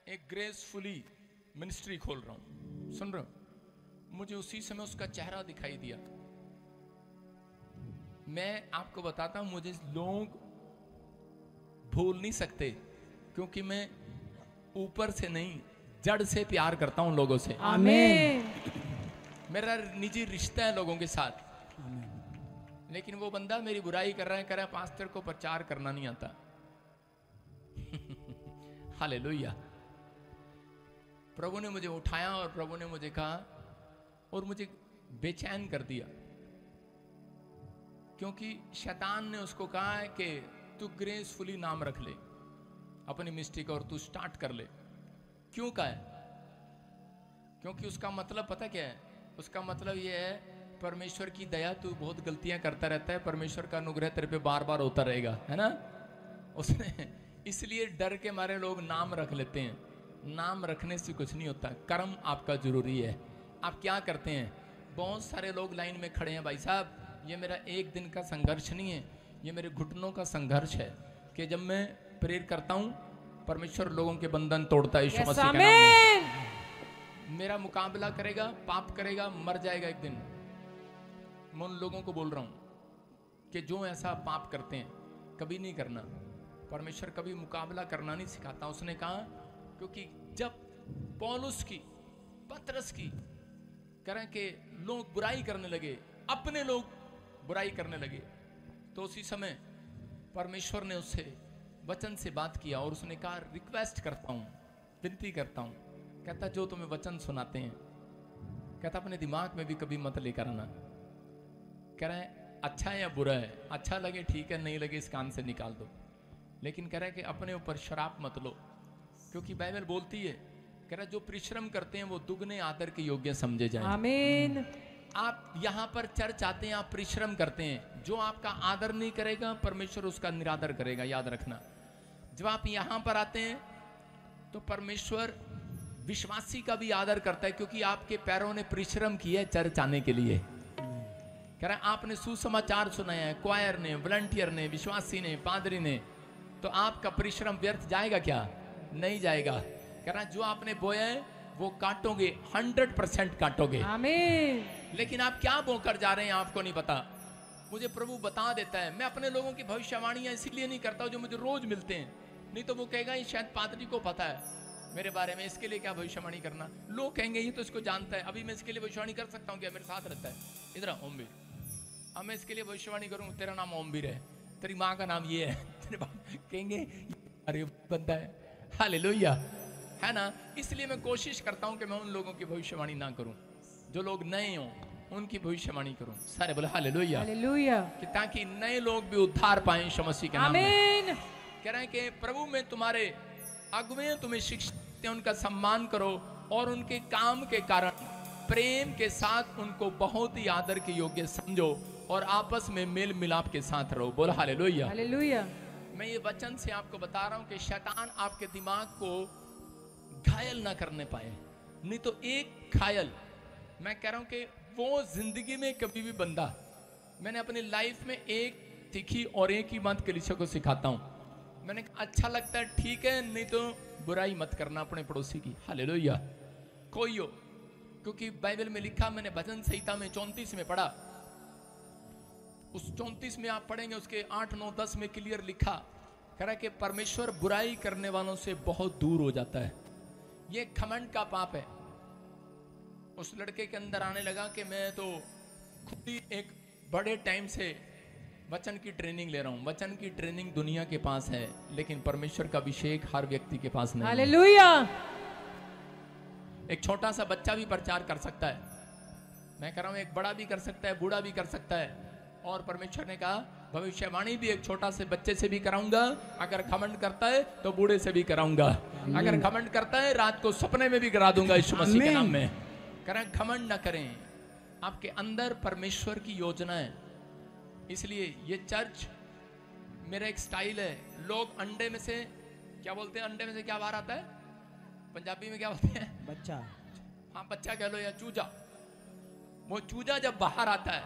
एक ग्रेसफुली मिनिस्ट्री खोल रहा हूं। सुन रहे हो? मुझे उसी समय उसका चेहरा दिखाई दिया। मैं आपको बताता हूं, मुझे लोग भूल नहीं सकते क्योंकि मैं ऊपर से नहीं जड़ से प्यार करता हूं लोगों से। आमीन। मेरा निजी रिश्ता है लोगों के साथ। लेकिन वो बंदा मेरी बुराई कर रहा है, कह रहा है पास्टर को प्रचार करना नहीं आता। हालेलुया। प्रभु ने मुझे उठाया और प्रभु ने मुझे कहा और मुझे बेचैन कर दिया क्योंकि शैतान ने उसको कहा है कि तू ग्रेसफुली नाम रख ले अपनी मिस्टेक और तू स्टार्ट कर ले। क्यों कहा है? क्योंकि उसका मतलब पता क्या है? उसका मतलब यह है परमेश्वर की दया, तू बहुत गलतियां करता रहता है, परमेश्वर का अनुग्रह तेरे पे बार बार होता रहेगा, है ना। उसने इसलिए डर के मारे लोग नाम रख लेते हैं। नाम रखने से कुछ नहीं होता, कर्म आपका जरूरी है। आप क्या करते हैं? बहुत सारे लोग लाइन में खड़े हैं, भाई साहब ये मेरा एक दिन का संघर्ष नहीं है, ये मेरे घुटनों का संघर्ष है कि जब मैं प्रेयर करता हूं परमेश्वर लोगों के बंधन तोड़ता है। यीशु मसीह के नाम में मेरा मुकाबला करेगा, पाप करेगा, मर जाएगा एक दिन। मैं उन लोगों को बोल रहा हूं कि जो ऐसा पाप करते हैं कभी नहीं करना। परमेश्वर कभी मुकाबला करना नहीं सिखाता। उसने कहा क्योंकि जब पौलुस की, पतरस की करें कि लोग बुराई करने लगे, अपने लोग बुराई करने लगे, तो उसी समय परमेश्वर ने उससे वचन से बात किया और उसने कहा रिक्वेस्ट करता हूं, विनती करता हूं। कहता जो तुम्हें वचन सुनाते हैं, कहता अपने दिमाग में भी कभी मत लेकर आना। कह रहे हैं अच्छा है या बुरा है, अच्छा लगे ठीक है, नहीं लगे इस कान से निकाल दो। लेकिन कह रहा है कि अपने ऊपर शराब मत लो क्योंकि बाइबल बोलती है, कह रहा है जो परिश्रम करते हैं वो दुगने आदर के योग्य समझे जाएं। आमीन। आप यहाँ पर चर्च आते हैं, आप परिश्रम करते हैं, जो आपका आदर नहीं करेगा परमेश्वर उसका निरादर करेगा, याद रखना। जब आप यहाँ पर आते हैं तो परमेश्वर विश्वासी का भी आदर करता है क्योंकि आपके पैरों ने परिश्रम किया है चर्च आने के लिए। कह रहा है आपने सुसमाचार सुनाया है, क्वायर ने, वॉलंटियर ने, विश्वासी ने, पादरी ने, तो आपका परिश्रम व्यर्थ जाएगा क्या? नहीं जाएगा। कह रहा है जो आपने बोया है वो काटोगे, 100% काटोगे। आमीन। लेकिन आप क्या बोकर जा रहे हैं आपको नहीं पता। मुझे प्रभु बता देता है। मैं अपने लोगों की भविष्यवाणियां इसलिए नहीं करता जो मुझे रोज मिलते हैं, नहीं तो वो कहेगा ये शायद पादरी को पता है मेरे बारे में, इसके लिए क्या भविष्यवाणी करना। लोग कहेंगे ये तो इसको जानता है, अभी मैं इसके लिए भविष्यवाणी कर सकता हूँ क्या? मेरे साथ रहता है। इधर ओमवीर, अब मैं इसके लिए भविष्यवाणी करूँ, तेरा नाम ओमवीर है, तेरी माँ का नाम ये है, तेरे बाप कहेंगे अरे बनता है। हालेलुया, है ना। इसलिए मैं कोशिश करता हूँ कि मैं उन लोगों की भविष्यवाणी ना करूँ, जो लोग नए हों उनकी भविष्यवाणी करूँ। सारे बोले हालेलुया, हालेलुया, कि ताकि नए लोग भी उद्धार पाएं यीशु मसीह के नाम में। आमीन। कह रहे हैं कि प्रभु में तुम्हारे अगुवे तुम्हें शिक्षा देते हैं, उनका सम्मान करो और उनके काम के कारण प्रेम के साथ उनको बहुत ही आदर के योग्य समझो और आपस में मेल मिलाप के साथ रहो। बोला हालेलुया, हालेलुया। मैं ये वचन से आपको बता रहा हूँ कि शैतान आपके दिमाग को घायल ना करने पाए। नहीं तो एक घायल, मैं कह रहा हूँ कि वो जिंदगी में कभी भी बंदा, मैंने अपनी लाइफ में एक सीखी और एक ही बात कलीसिया को सिखाता हूँ। मैंने अच्छा लगता है ठीक है, नहीं तो बुराई मत करना अपने पड़ोसी की। हालेलुया। कोई हो, क्योंकि बाइबल में लिखा, मैंने भजन संहिता में 34 में पढ़ा, उस 34 में आप पढ़ेंगे उसके 8, 9, 10 में क्लियर लिखा, कह रहा है कि परमेश्वर बुराई करने वालों से बहुत दूर हो जाता है। ये घमंड का पाप है। उस लड़के के अंदर आने लगा कि मैं तो खुद ही एक बड़े टाइम से वचन की ट्रेनिंग ले रहा हूं। वचन की ट्रेनिंग दुनिया के पास है, लेकिन परमेश्वर का अभिषेक हर व्यक्ति के पास नहीं। हालेलुया। एक छोटा सा बच्चा भी प्रचार कर सकता है, मैं कह रहा हूं एक बड़ा भी कर सकता है, बूढ़ा भी कर सकता है। और परमेश्वर ने कहा भविष्यवाणी भी एक छोटा से बच्चे से भी कराऊंगा, अगर घमंड करता है तो बूढ़े से भी कराऊंगा, अगर घमंड करता है रात को सपने में भी करा दूंगा यीशु मसीह के नाम में। करें घमंड न करें, आपके अंदर परमेश्वर की योजना है। इसलिए ये चर्च मेरा एक स्टाइल है। लोग अंडे में से क्या बोलते हैं, अंडे में से क्या बाहर आता है, पंजाबी में क्या बोलते हैं, बच्चा। हाँ बच्चा कह लो या चूजा। वो चूजा जब बाहर आता है,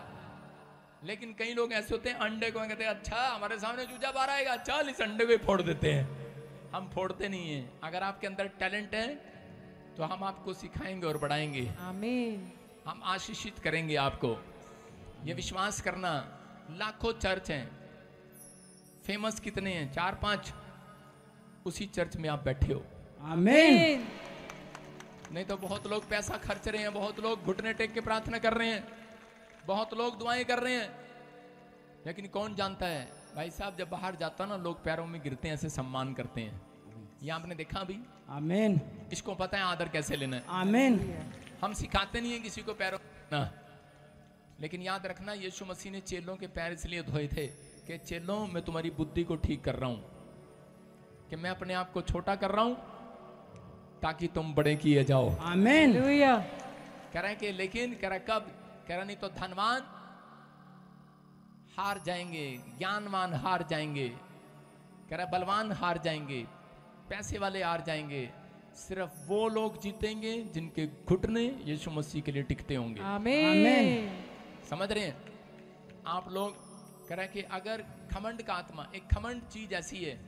लेकिन कई लोग ऐसे होते हैं अंडे को कहते हैं अच्छा हमारे सामने चूजा बाहर आएगा, चल इस अंडे को ही फोड़ देते हैं। हम फोड़ते नहीं हैं। अगर आपके अंदर टैलेंट है तो हम आपको सिखाएंगे और बढ़ाएंगे। आमीन। हम आशीषित करेंगे आपको। ये विश्वास करना। लाखों चर्च हैं, फेमस कितने हैं, 4-5, उसी चर्च में आप बैठे हो। आमीन। नहीं तो बहुत लोग पैसा खर्च रहे हैं, बहुत लोग घुटने टेक के प्रार्थना कर रहे हैं, बहुत लोग दुआएं कर रहे हैं, लेकिन कौन जानता है भाई साहब जब बाहर जाता ना लोग पैरों में गिरते हैं, ऐसे सम्मान करते हैं। ये आपने देखा अभी? आमीन। इसको पता है आदर कैसे लेना है। आमीन। हम सिखाते नहीं है किसी को पैरों ना, लेकिन याद रखना यीशु मसीह ने चेलों के पैर इसलिए धोए थे कि चेलों मैं तुम्हारी बुद्धि को ठीक कर रहा हूं, कि मैं अपने आप को छोटा कर रहा हूं ताकि तुम बड़े किए जाओ। आमीन। कह रहे कि लेकिन कह रहा कब, कह रहा नहीं तो धनवान हार जाएंगे, ज्ञानवान हार जाएंगे, कह रहा बलवान हार जाएंगे, पैसे वाले हार जाएंगे, सिर्फ वो लोग जीतेंगे जिनके घुटने यीशु मसीह के लिए टिकते होंगे। आमीन। समझ रहे हैं आप लोग? कह रहे कि अगर घमंड का आत्मा, एक घमंड चीज ऐसी है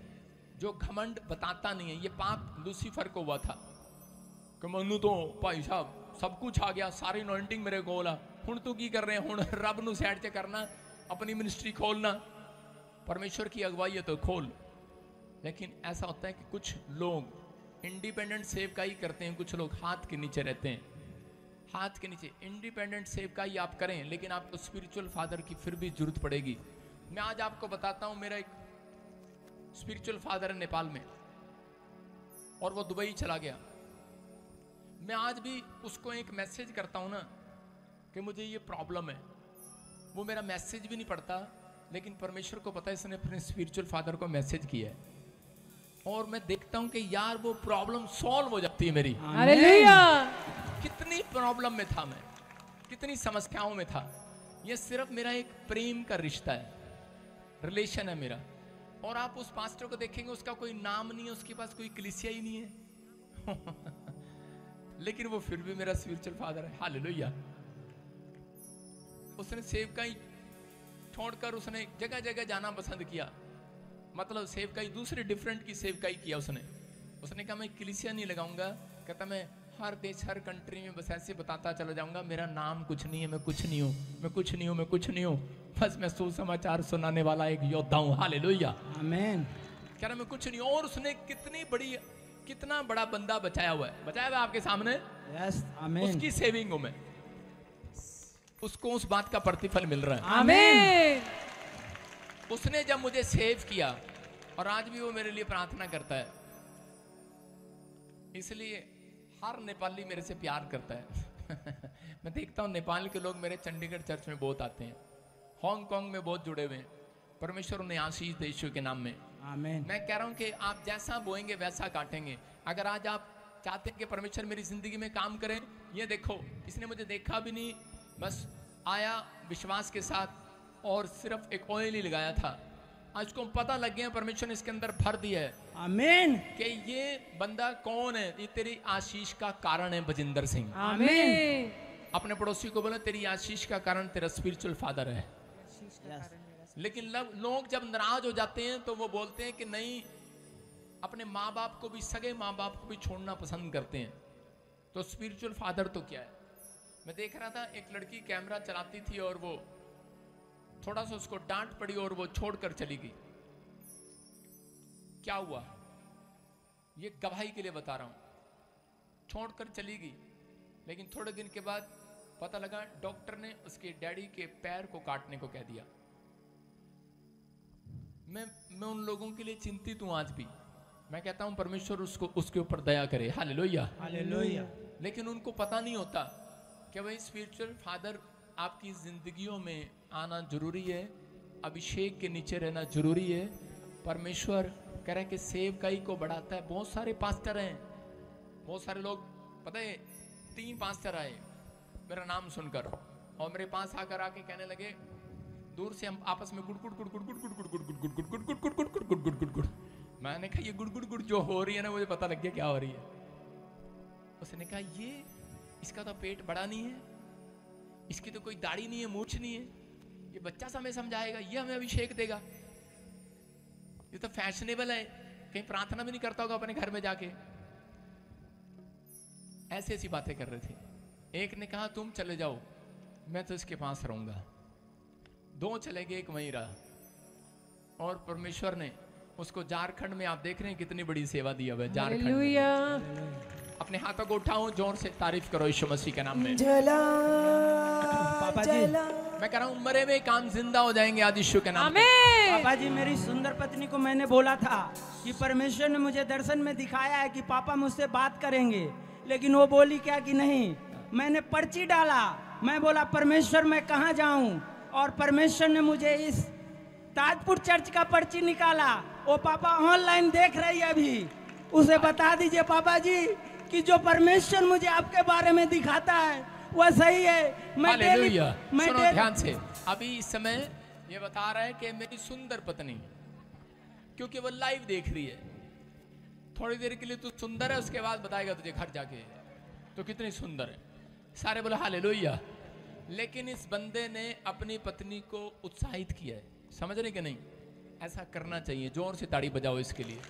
जो घमंड बताता नहीं है। ये पाप लूसीफर को हुआ था कि मनु तो भाई साहब सब कुछ आ गया, सारी अनॉइंटिंग मेरे कोल आ, हुण तू की कर रहे हैं, हुण रब नू साइड च करना, अपनी मिनिस्ट्री खोलना, परमेश्वर की अगुवाई है तो खोल। लेकिन ऐसा होता है कि कुछ लोग इंडिपेंडेंट सेवकाई करते हैं, कुछ लोग हाथ के नीचे रहते हैं। हाथ के नीचे इंडिपेंडेंट सेवकाई आप करें, लेकिन आपको स्पिरिचुअल फादर की फिर भी जरूरत पड़ेगी। मैं आज आपको बताता हूं, मेरा एक स्पिरिचुअल फादर है नेपाल में और वो दुबई चला गया। मैं आज भी उसको एक मैसेज करता हूं ना कि मुझे ये प्रॉब्लम है, वो मेरा मैसेज भी नहीं पढ़ता, लेकिन परमेश्वर को पता है इसने अपने स्पिरिचुअल फादर को मैसेज किया है और मैं देखता हूं कि यार वो प्रॉब्लम सॉल्व हो जाती है मेरी। हालेलुया। कितनी प्रॉब्लम में था मैं, कितनी समस्याओं में था। ये सिर्फ मेरा एक प्रेम का रिश्ता है, रिलेशन है मेरा। और आप उस पास्टर को देखेंगे उसका कोई नाम नहीं है, उसके पास कोई कलीसिया ही नहीं है लेकिन वो फिर भी मेरा स्पिरिचुअल फादर है। हालेलुया। उसने सेवकाई छोड़कर उसने जगह जगह जाना पसंद किया, मतलब सेवकाई दूसरे डिफरेंट की सेवकाई किया उसने कहा मैं कलीसिया नहीं लगाऊंगा, कहता मैं हर देश हर कंट्री में बस ऐसे बताता चला जाऊंगा मेरा नाम कुछ नहीं है, मैं कुछ नहीं हूँ, मैं कुछ नहीं हूँ, मैं कुछ नहीं हूँ, बस मैं सुसमाचार सुनाने वाला एक योद्धा हूँ। हालेलुया। आमीन। कह रहा मैं कुछ नहीं। और उसने कितना बड़ा बंदा बचाया हुआ है आपके सामने। यस आमीन। उसकी सेविंग में उसको उस बात का प्रतिफल मिल रहा है। आमीन। उसने जब मुझे सेव किया और आज भी वो मेरे लिए प्रार्थना करता है, इसलिए हर नेपाली मेरे से प्यार करता है मैं देखता हूँ नेपाल के लोग मेरे चंडीगढ़ चर्च में बहुत आते हैं, हांगकांग में बहुत जुड़े हुए हैं। परमेश्वर उन्हें आशीष दे यीशु के नाम में। आमीन। मैं कह रहा हूँ कि आप जैसा बोएंगे वैसा काटेंगे। अगर आज आप चाहते हैं कि परमेश्वर मेरी जिंदगी में काम करें, ये देखो इसने मुझे देखा भी नहीं, बस आया विश्वास के साथ और सिर्फ एक ऑयल ही लगाया था। आज को पता लग गया परमेश्वर ने इसके अंदर भर दिया है। आमीन। कि ये बंदा कौन है, ये तेरी आशीष का कारण है बजिंदर सिंह। आमीन। अपने पड़ोसी को बोला तेरी आशीष का कारण तेरा स्पिरिचुअल फादर है। लेकिन लोग जब नाराज हो जाते हैं तो वो बोलते हैं कि नहीं, अपने माँ बाप को भी, सगे माँ बाप को भी छोड़ना पसंद करते हैं, तो स्पिरिचुअल फादर तो क्या है। मैं देख रहा था एक लड़की कैमरा चलाती थी और वो थोड़ा सा उसको डांट पड़ी और वो छोड़कर चली गई। क्या हुआ, ये गवाही के लिए बता रहा हूं। छोड़कर चली गई, लेकिन थोड़े दिन के बाद पता लगा डॉक्टर ने उसके डैडी के पैर को काटने को कह दिया। मैं उन लोगों के लिए चिंतित हूं आज भी। मैं कहता हूं परमेश्वर उसके ऊपर दया करे। हालेलुया। हालेलुया। लेकिन उनको पता नहीं होता कि भाई स्पिरिचुअल फादर आपकी जिंदगियों में आना जरूरी है, अभिषेक के नीचे रहना जरूरी है। परमेश्वर कह रहे हैं कि सेवकाई को बढ़ाता है। बहुत सारे पास्टर हैं, बहुत सारे लोग, पता है 3 पास्टर आए मेरा नाम सुनकर और मेरे पास आके कहने लगे, दूर से हम आपस में गुड़ गुड़ गुड़ गुड़ गुड़ गुड़ गुड़ गुड़ गुड़ गुड़ गुड़ गुड़ गुड़ गुड़ गुड़ गुड़ गुड़ गुड़ गुड़। मैंने कहा ये गुड़ गुड़ गुड़ जो हो रही है ना, मुझे पता लग गया क्या हो रही है। उसने कहा ये इसका तो पेट बड़ा नहीं है, इसकी तो कोई दाढ़ी नहीं है, मूछ नहीं है, ये बच्चा सा हमें समझाएगा, ये हमें अभिषेक देगा, ये तो फैशनेबल है, कहीं प्रार्थना भी नहीं करता होगा अपने घर में जाके। ऐसी ऐसी बातें कर रहे थे। एक ने कहा तुम चले जाओ, मैं तो इसके पास रहूंगा। 2 चले गए, 1 वहीं रहा। और परमेश्वर ने उसको झारखंड में, आप देख रहे हैं कितनी बड़ी सेवा दी है झारखंड में। अपने हाथों को उठाओ, जोर से तारीफ करो यीशु मसीह के नाम में। पापा जी, मैं कह रहा हूँ मरे हुए काम जिंदा हो जाएंगे आज यीशु के नाम में। पापा जी, मेरी सुंदर पत्नी को मैंने बोला था कि परमेश्वर ने मुझे दर्शन में दिखाया है कि पापा मुझसे बात करेंगे, लेकिन वो बोली क्या कि नहीं। मैंने पर्ची डाला, मैं बोला परमेश्वर मैं कहाँ जाऊं, और परमेश्वर ने मुझे इस ताजपुर चर्च का पर्ची निकाला। वो पापा ऑनलाइन देख रही है अभी, उसे बता दीजिए पापा जी कि जो परमेश्वर मुझे आपके बारे में दिखाता है वह सही है। सुनो ध्यान से, अभी इस समय ये बता रहा है कि मेरी सुंदर पत्नी, क्योंकि वो लाइव देख रही है, थोड़ी देर के लिए तू सुंदर है, उसके बाद बताएगा तुझे घर जाके तो कितनी सुंदर है। सारे बोले हालेलुया। लेकिन इस बंदे ने अपनी पत्नी को उत्साहित किया है, समझ रहे कि नहीं? ऐसा करना चाहिए। जोर से ताड़ी बजाओ इसके लिए,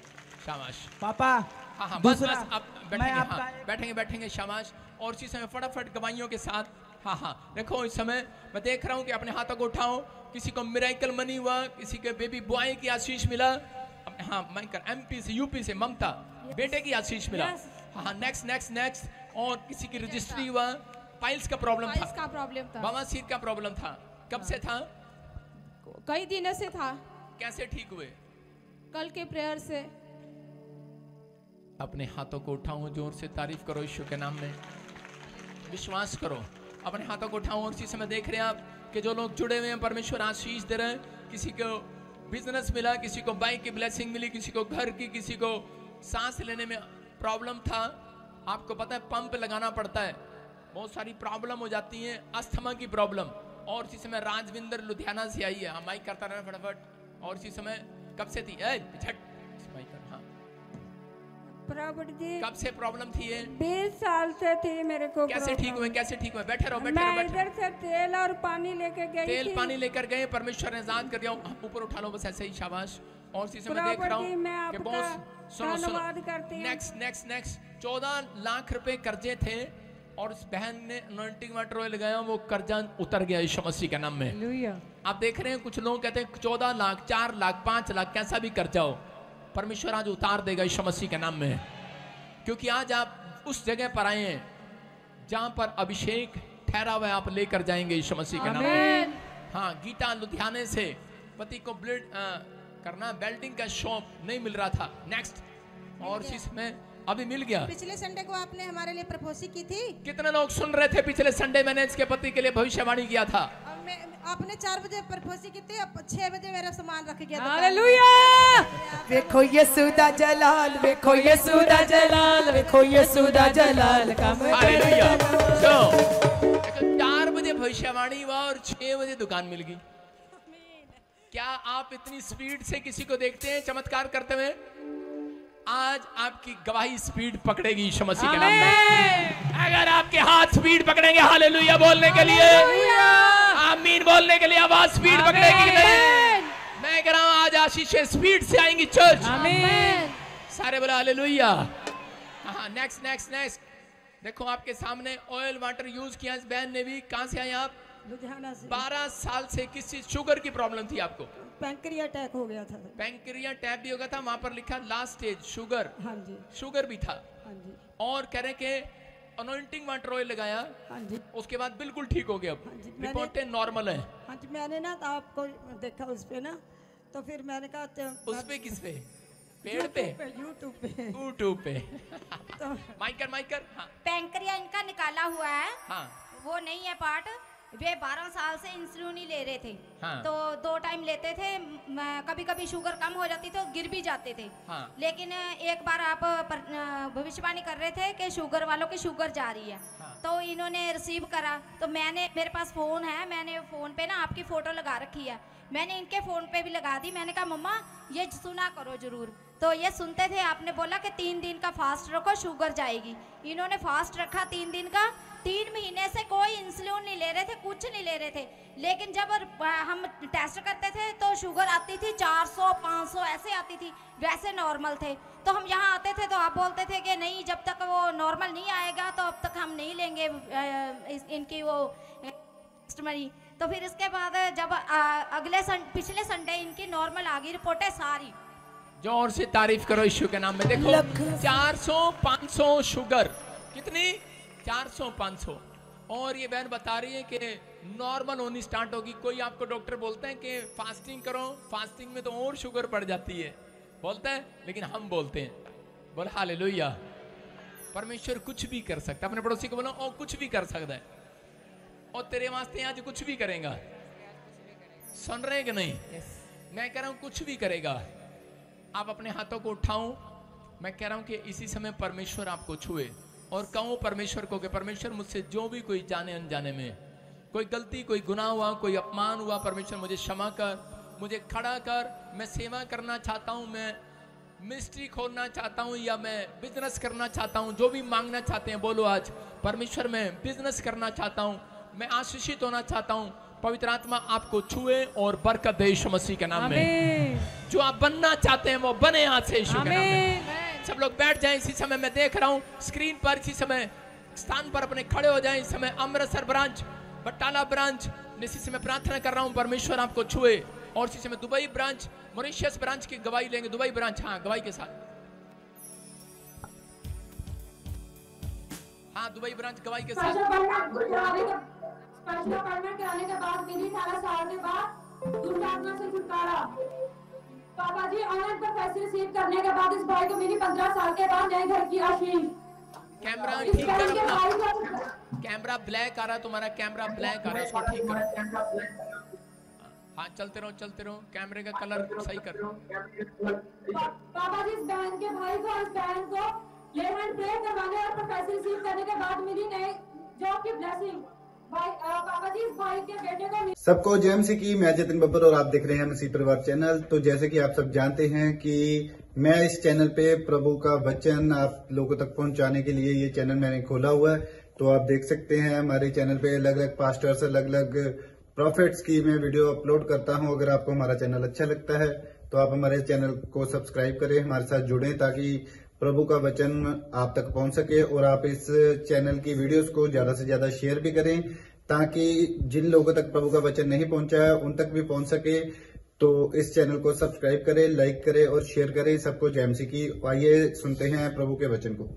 शाबाश पापा। हाँ हाँ बस बस अब बैठेंगे, हाँ बैठेंगे बैठेंगे, शाबाश। और इसी समय फटाफट गवाहियों के साथ, हाँ हाँ देखो इस समय मैं देख रहा हूँ कि अपने हाथों को उठाओ। किसी को मिरेकल मनी हुआ, किसी के बेबी बॉय की आशीष मिला, हाँ माइकर MP से यूपी से ममता बेटे की आशीष मिला। हाँ हाँ नेक्स्ट नेक्स्ट नेक्स्ट। और किसी की रजिस्ट्री हुआ, पाइल्स का प्रॉब्लम था, बवासीर का प्रॉब्लम था। कब से था? कई दिनों से था। कैसे ठीक हुए? कल के प्रेयर से। अपने हाथों को उठाओ, जोर से तारीफ करो यीशु के नाम में, विश्वास करो। अपने हाथों को उठाओ। और इसी समय देख रहे हैं आप कि जो लोग जुड़े हुए हैं, परमेश्वर आशीष दे रहे हैं। किसी को बिजनेस मिला, किसी को बाइक की ब्लेसिंग मिली, किसी को घर की, किसी को सांस लेने में प्रॉब्लम था। आपको पता है पंप लगाना पड़ता है, बहुत सारी प्रॉब्लम हो जाती है, अस्थमा की प्रॉब्लम। और इसी समय राजविंदर लुधियाना से आई है, हाँ माइक करता रहे फटाफट। और इसी समय कब से थी? कब से प्रॉब्लम थी ये? 20 साल से थी मेरे को। कैसे ठीक हुए? कैसे ठीक हुए? बैठे रहो, बैठे रहो। मैं इधर से तेल और पानी लेके गई थी। तेल पानी लेकर गए, परमेश्वर ने आजाद कर दिया। ऊपर उठा लो बस ऐसे ही, शाबाश। और इसी समय देख रहा हूँ कि बहुत सुनो नेक्स्ट नेक्स्ट नेक्स्ट 14 लाख रुपए कर्जे थे और इस बहन ने अनॉइंटिंग वाटर ऑयल लगाया, वो कर्जा उतर गया यीशु मसीह के नाम में। आप देख रहे हैं कुछ लोग कहते हैं 14 लाख, 4 लाख, 5 लाख, कैसा भी कर्जा हो, परमेश्वर आज उतार देगा यीशु मसीह के नाम में। क्योंकि आज आप उस जगह पर आए हैं जहां पर अभिषेक ठहरा हुआ है, आप लेकर जाएंगे यीशु मसीह के नाम में। हाँ, गीता लुधियाने से पति को ब्लड करना, बेल्टिंग का शॉप नहीं मिल रहा था, नेक्स्ट। और इसमें अभी मिल गया। पिछले संडे को आपने हमारे लिए प्रपोजी की थी। कितने लोग सुन रहे थे? पिछले संडे मैंने इसके पति के लिए भविष्यवाणी किया था। आपने 4 बजे प्रपोजी की थी, 6 बजे मेरा सामान रख गया। हालेलुया। देखो यीशु दा जलाल, देखो यीशु दा जलाल, देखो यीशु दा जलाल। हालेलुया। देखो 4 बजे भविष्यवाणी हुआ और 6 बजे दुकान मिल गई। क्या आप इतनी स्पीड से किसी को देखते हैं चमत्कार करते हुए? आज आपकी गवाही स्पीड पकड़ेगी यीशु मसीह के नाम में। अगर आपके हाथ स्पीड पकड़ेंगे हालेलुया बोलने के लिए, आमीन बोलने के लिए, आवाज स्पीड पकड़ेगी नहीं। मैं कह रहा हूं आज आशीषें स्पीड से आएंगी चर्च। आमीन। सारे बोला हालेलुया। हाँ नेक्स्ट नेक्स्ट नेक्स्ट। देखो आपके सामने ऑयल वाटर यूज किया इस बहन ने भी। कहां से आए आप? लुधियाना से। 12 साल से किस चीज, शुगर की प्रॉब्लम थी आपको? पैंक्रिया अटैक हो गया था। पैंक्रिया अटैक भी हो गया था, वहां पर लिखा लास्ट स्टेज शुगर। हाँ जी। शुगर भी था। हाँ जी। और कह रहे कि अनॉइंटिंग वाटर ऑयल लगाया। हाँ जी। उसके बाद बिल्कुल ठीक हो गया। हाँ जी। रिपोर्टें नॉर्मल है। हाँ जी। मैंने ना आपको देखा उस पे ना, तो फिर मैंने कहा उस पे किस पे? पेड़ पे? यूट्यूब पे। माइकर माइकर। हाँ। पैंक्रिया इनका निकाला हुआ है। हाँ। वो नहीं है पार्ट, वे 12 साल से इंसुलिन ही ले रहे थे। हाँ। तो 2 टाइम लेते थे, कभी कभी शुगर कम हो जाती तो गिर भी जाते थे। हाँ। लेकिन एक बार आप भविष्यवाणी कर रहे थे कि शुगर वालों की शुगर जा रही है। हाँ। तो इन्होंने रिसीव करा, तो मेरे पास फ़ोन है, मैंने फ़ोन पे ना आपकी फ़ोटो लगा रखी है, मैंने इनके फ़ोन पे भी लगा दी। मैंने कहा मम्मा ये सुना करो ज़रूर। तो ये सुनते थे। आपने बोला कि 3 दिन का फास्ट रखो, शुगर जाएगी। इन्होंने फास्ट रखा 3 दिन का। 3 महीने से कोई इंसुलिन नहीं ले रहे थे, कुछ नहीं ले रहे थे। लेकिन जब हम टेस्ट करते थे तो शुगर आती थी 400 500 ऐसे आती थी, वैसे नॉर्मल थे। तो हम यहाँ आते थे तो आप बोलते थे कि नहीं, जब तक वो नॉर्मल नहीं आएगा तो अब तक हम नहीं लेंगे इनकी वो कस्टमरी। तो फिर इसके बाद जब पिछले संडे इनकी नॉर्मल आ गई रिपोर्टें सारी। जोर से तारीफ करो यीशु के नाम में। देखो 400 500 शुगर, कितनी 400 500। और ये बहन बता रही है कि नॉर्मल होनी स्टार्ट होगी। कोई आपको डॉक्टर बोलते हैं कि फास्टिंग करो, फास्टिंग में तो और शुगर बढ़ जाती है, बोलता है, लेकिन हम बोलते हैं, बोल हालेलुया, परमेश्वर कुछ भी कर सकता है। अपने पड़ोसी को बोलो और कुछ भी कर सकता है, और तेरे वास्ते आज कुछ भी करेगा। सुन रहे कि नहीं? मैं कह रहा हूं कुछ भी करेगा। आप अपने हाथों को उठाओ, मैं कह रहा हूं कि इसी समय परमेश्वर आपको छुए और कहूं परमेश्वर को कि परमेश्वर मुझसे जो भी कोई जाने अनजाने में कोई गलती, कोई गुनाह हुआ, कोई अपमान हुआ, परमेश्वर मुझे क्षमा कर, मुझे खड़ा कर। मैं सेवा करना चाहता हूं, मैं मिस्ट्री खोलना चाहता हूं, या मैं बिजनेस करना चाहता हूं। जो भी मांगना चाहते हैं बोलो आज, परमेश्वर मैं बिजनेस करना चाहता हूं, मैं आशीषित होना चाहता हूं। पवित्र आत्मा आपको छुए और बरकत दे यीशु मसीह के नाम में। जो आप बनना चाहते हैं वो बने आज से यीशु के नाम में। सब लोग बैठ जाएं। इसी समय मैं देख रहा हूं स्क्रीन पर, इसी समय स्थान पर अपने खड़े हो जाएं। इस समय अमृतसर ब्रांच, बटाला ब्रांच, इसी समय प्रार्थना कर रहा हूं परमेश्वर आपको छुए। और इसी समय दुबई ब्रांच, मॉरिशस ब्रांच की गवाही लेंगे। दुबई ब्रांच, हाँ गवाही के साथ, हाँ दुबई ब्रांच गवाही के साथ। कराने के बाद मेरी 18 साल के बाद दुष्ट आत्मा से छुटकारा। पापा जी ऑनलाइन पर पैसे रिसीव करने के बाद इस भाई को मेरी 15 साल के बाद नए घर की आशीष। कैमरा ठीक कर अपना, कैमरा ब्लैक आ रहा है तुम्हारा, कैमरा ब्लैक आ रहा है, उसको ठीक करो। हाँ चलते रहो, कैमरे का कलर सही कर। पापा जी इस बहन के भाई को, इस बहन को ले हैंड प्रे करवाने और पैसे रिसीव करने के बाद मिली नई जॉब की ब्लेसिंग। पापा जी इस भाई के बेटे को। सबको जय मसीह की, मैं जतिन बब्बर और आप देख रहे हैं मसीह परिवार चैनल। तो जैसे कि आप सब जानते हैं कि मैं इस चैनल पे प्रभु का वचन आप लोगों तक पहुंचाने के लिए ये चैनल मैंने खोला हुआ है। तो आप देख सकते हैं हमारे चैनल पे अलग अलग पास्टर्स, अलग अलग प्रॉफिट्स की मैं वीडियो अपलोड करता हूं। अगर आपको हमारा चैनल अच्छा लगता है तो आप हमारे चैनल को सब्सक्राइब करें, हमारे साथ जुड़ें, ताकि प्रभु का वचन आप तक पहुंच सके। और आप इस चैनल की वीडियोस को ज्यादा से ज्यादा शेयर भी करें, ताकि जिन लोगों तक प्रभु का वचन नहीं पहुंचा है उन तक भी पहुंच सके। तो इस चैनल को सब्सक्राइब करें, लाइक करें और शेयर करें। सबको जय मसीह की। आइए सुनते हैं प्रभु के वचन को।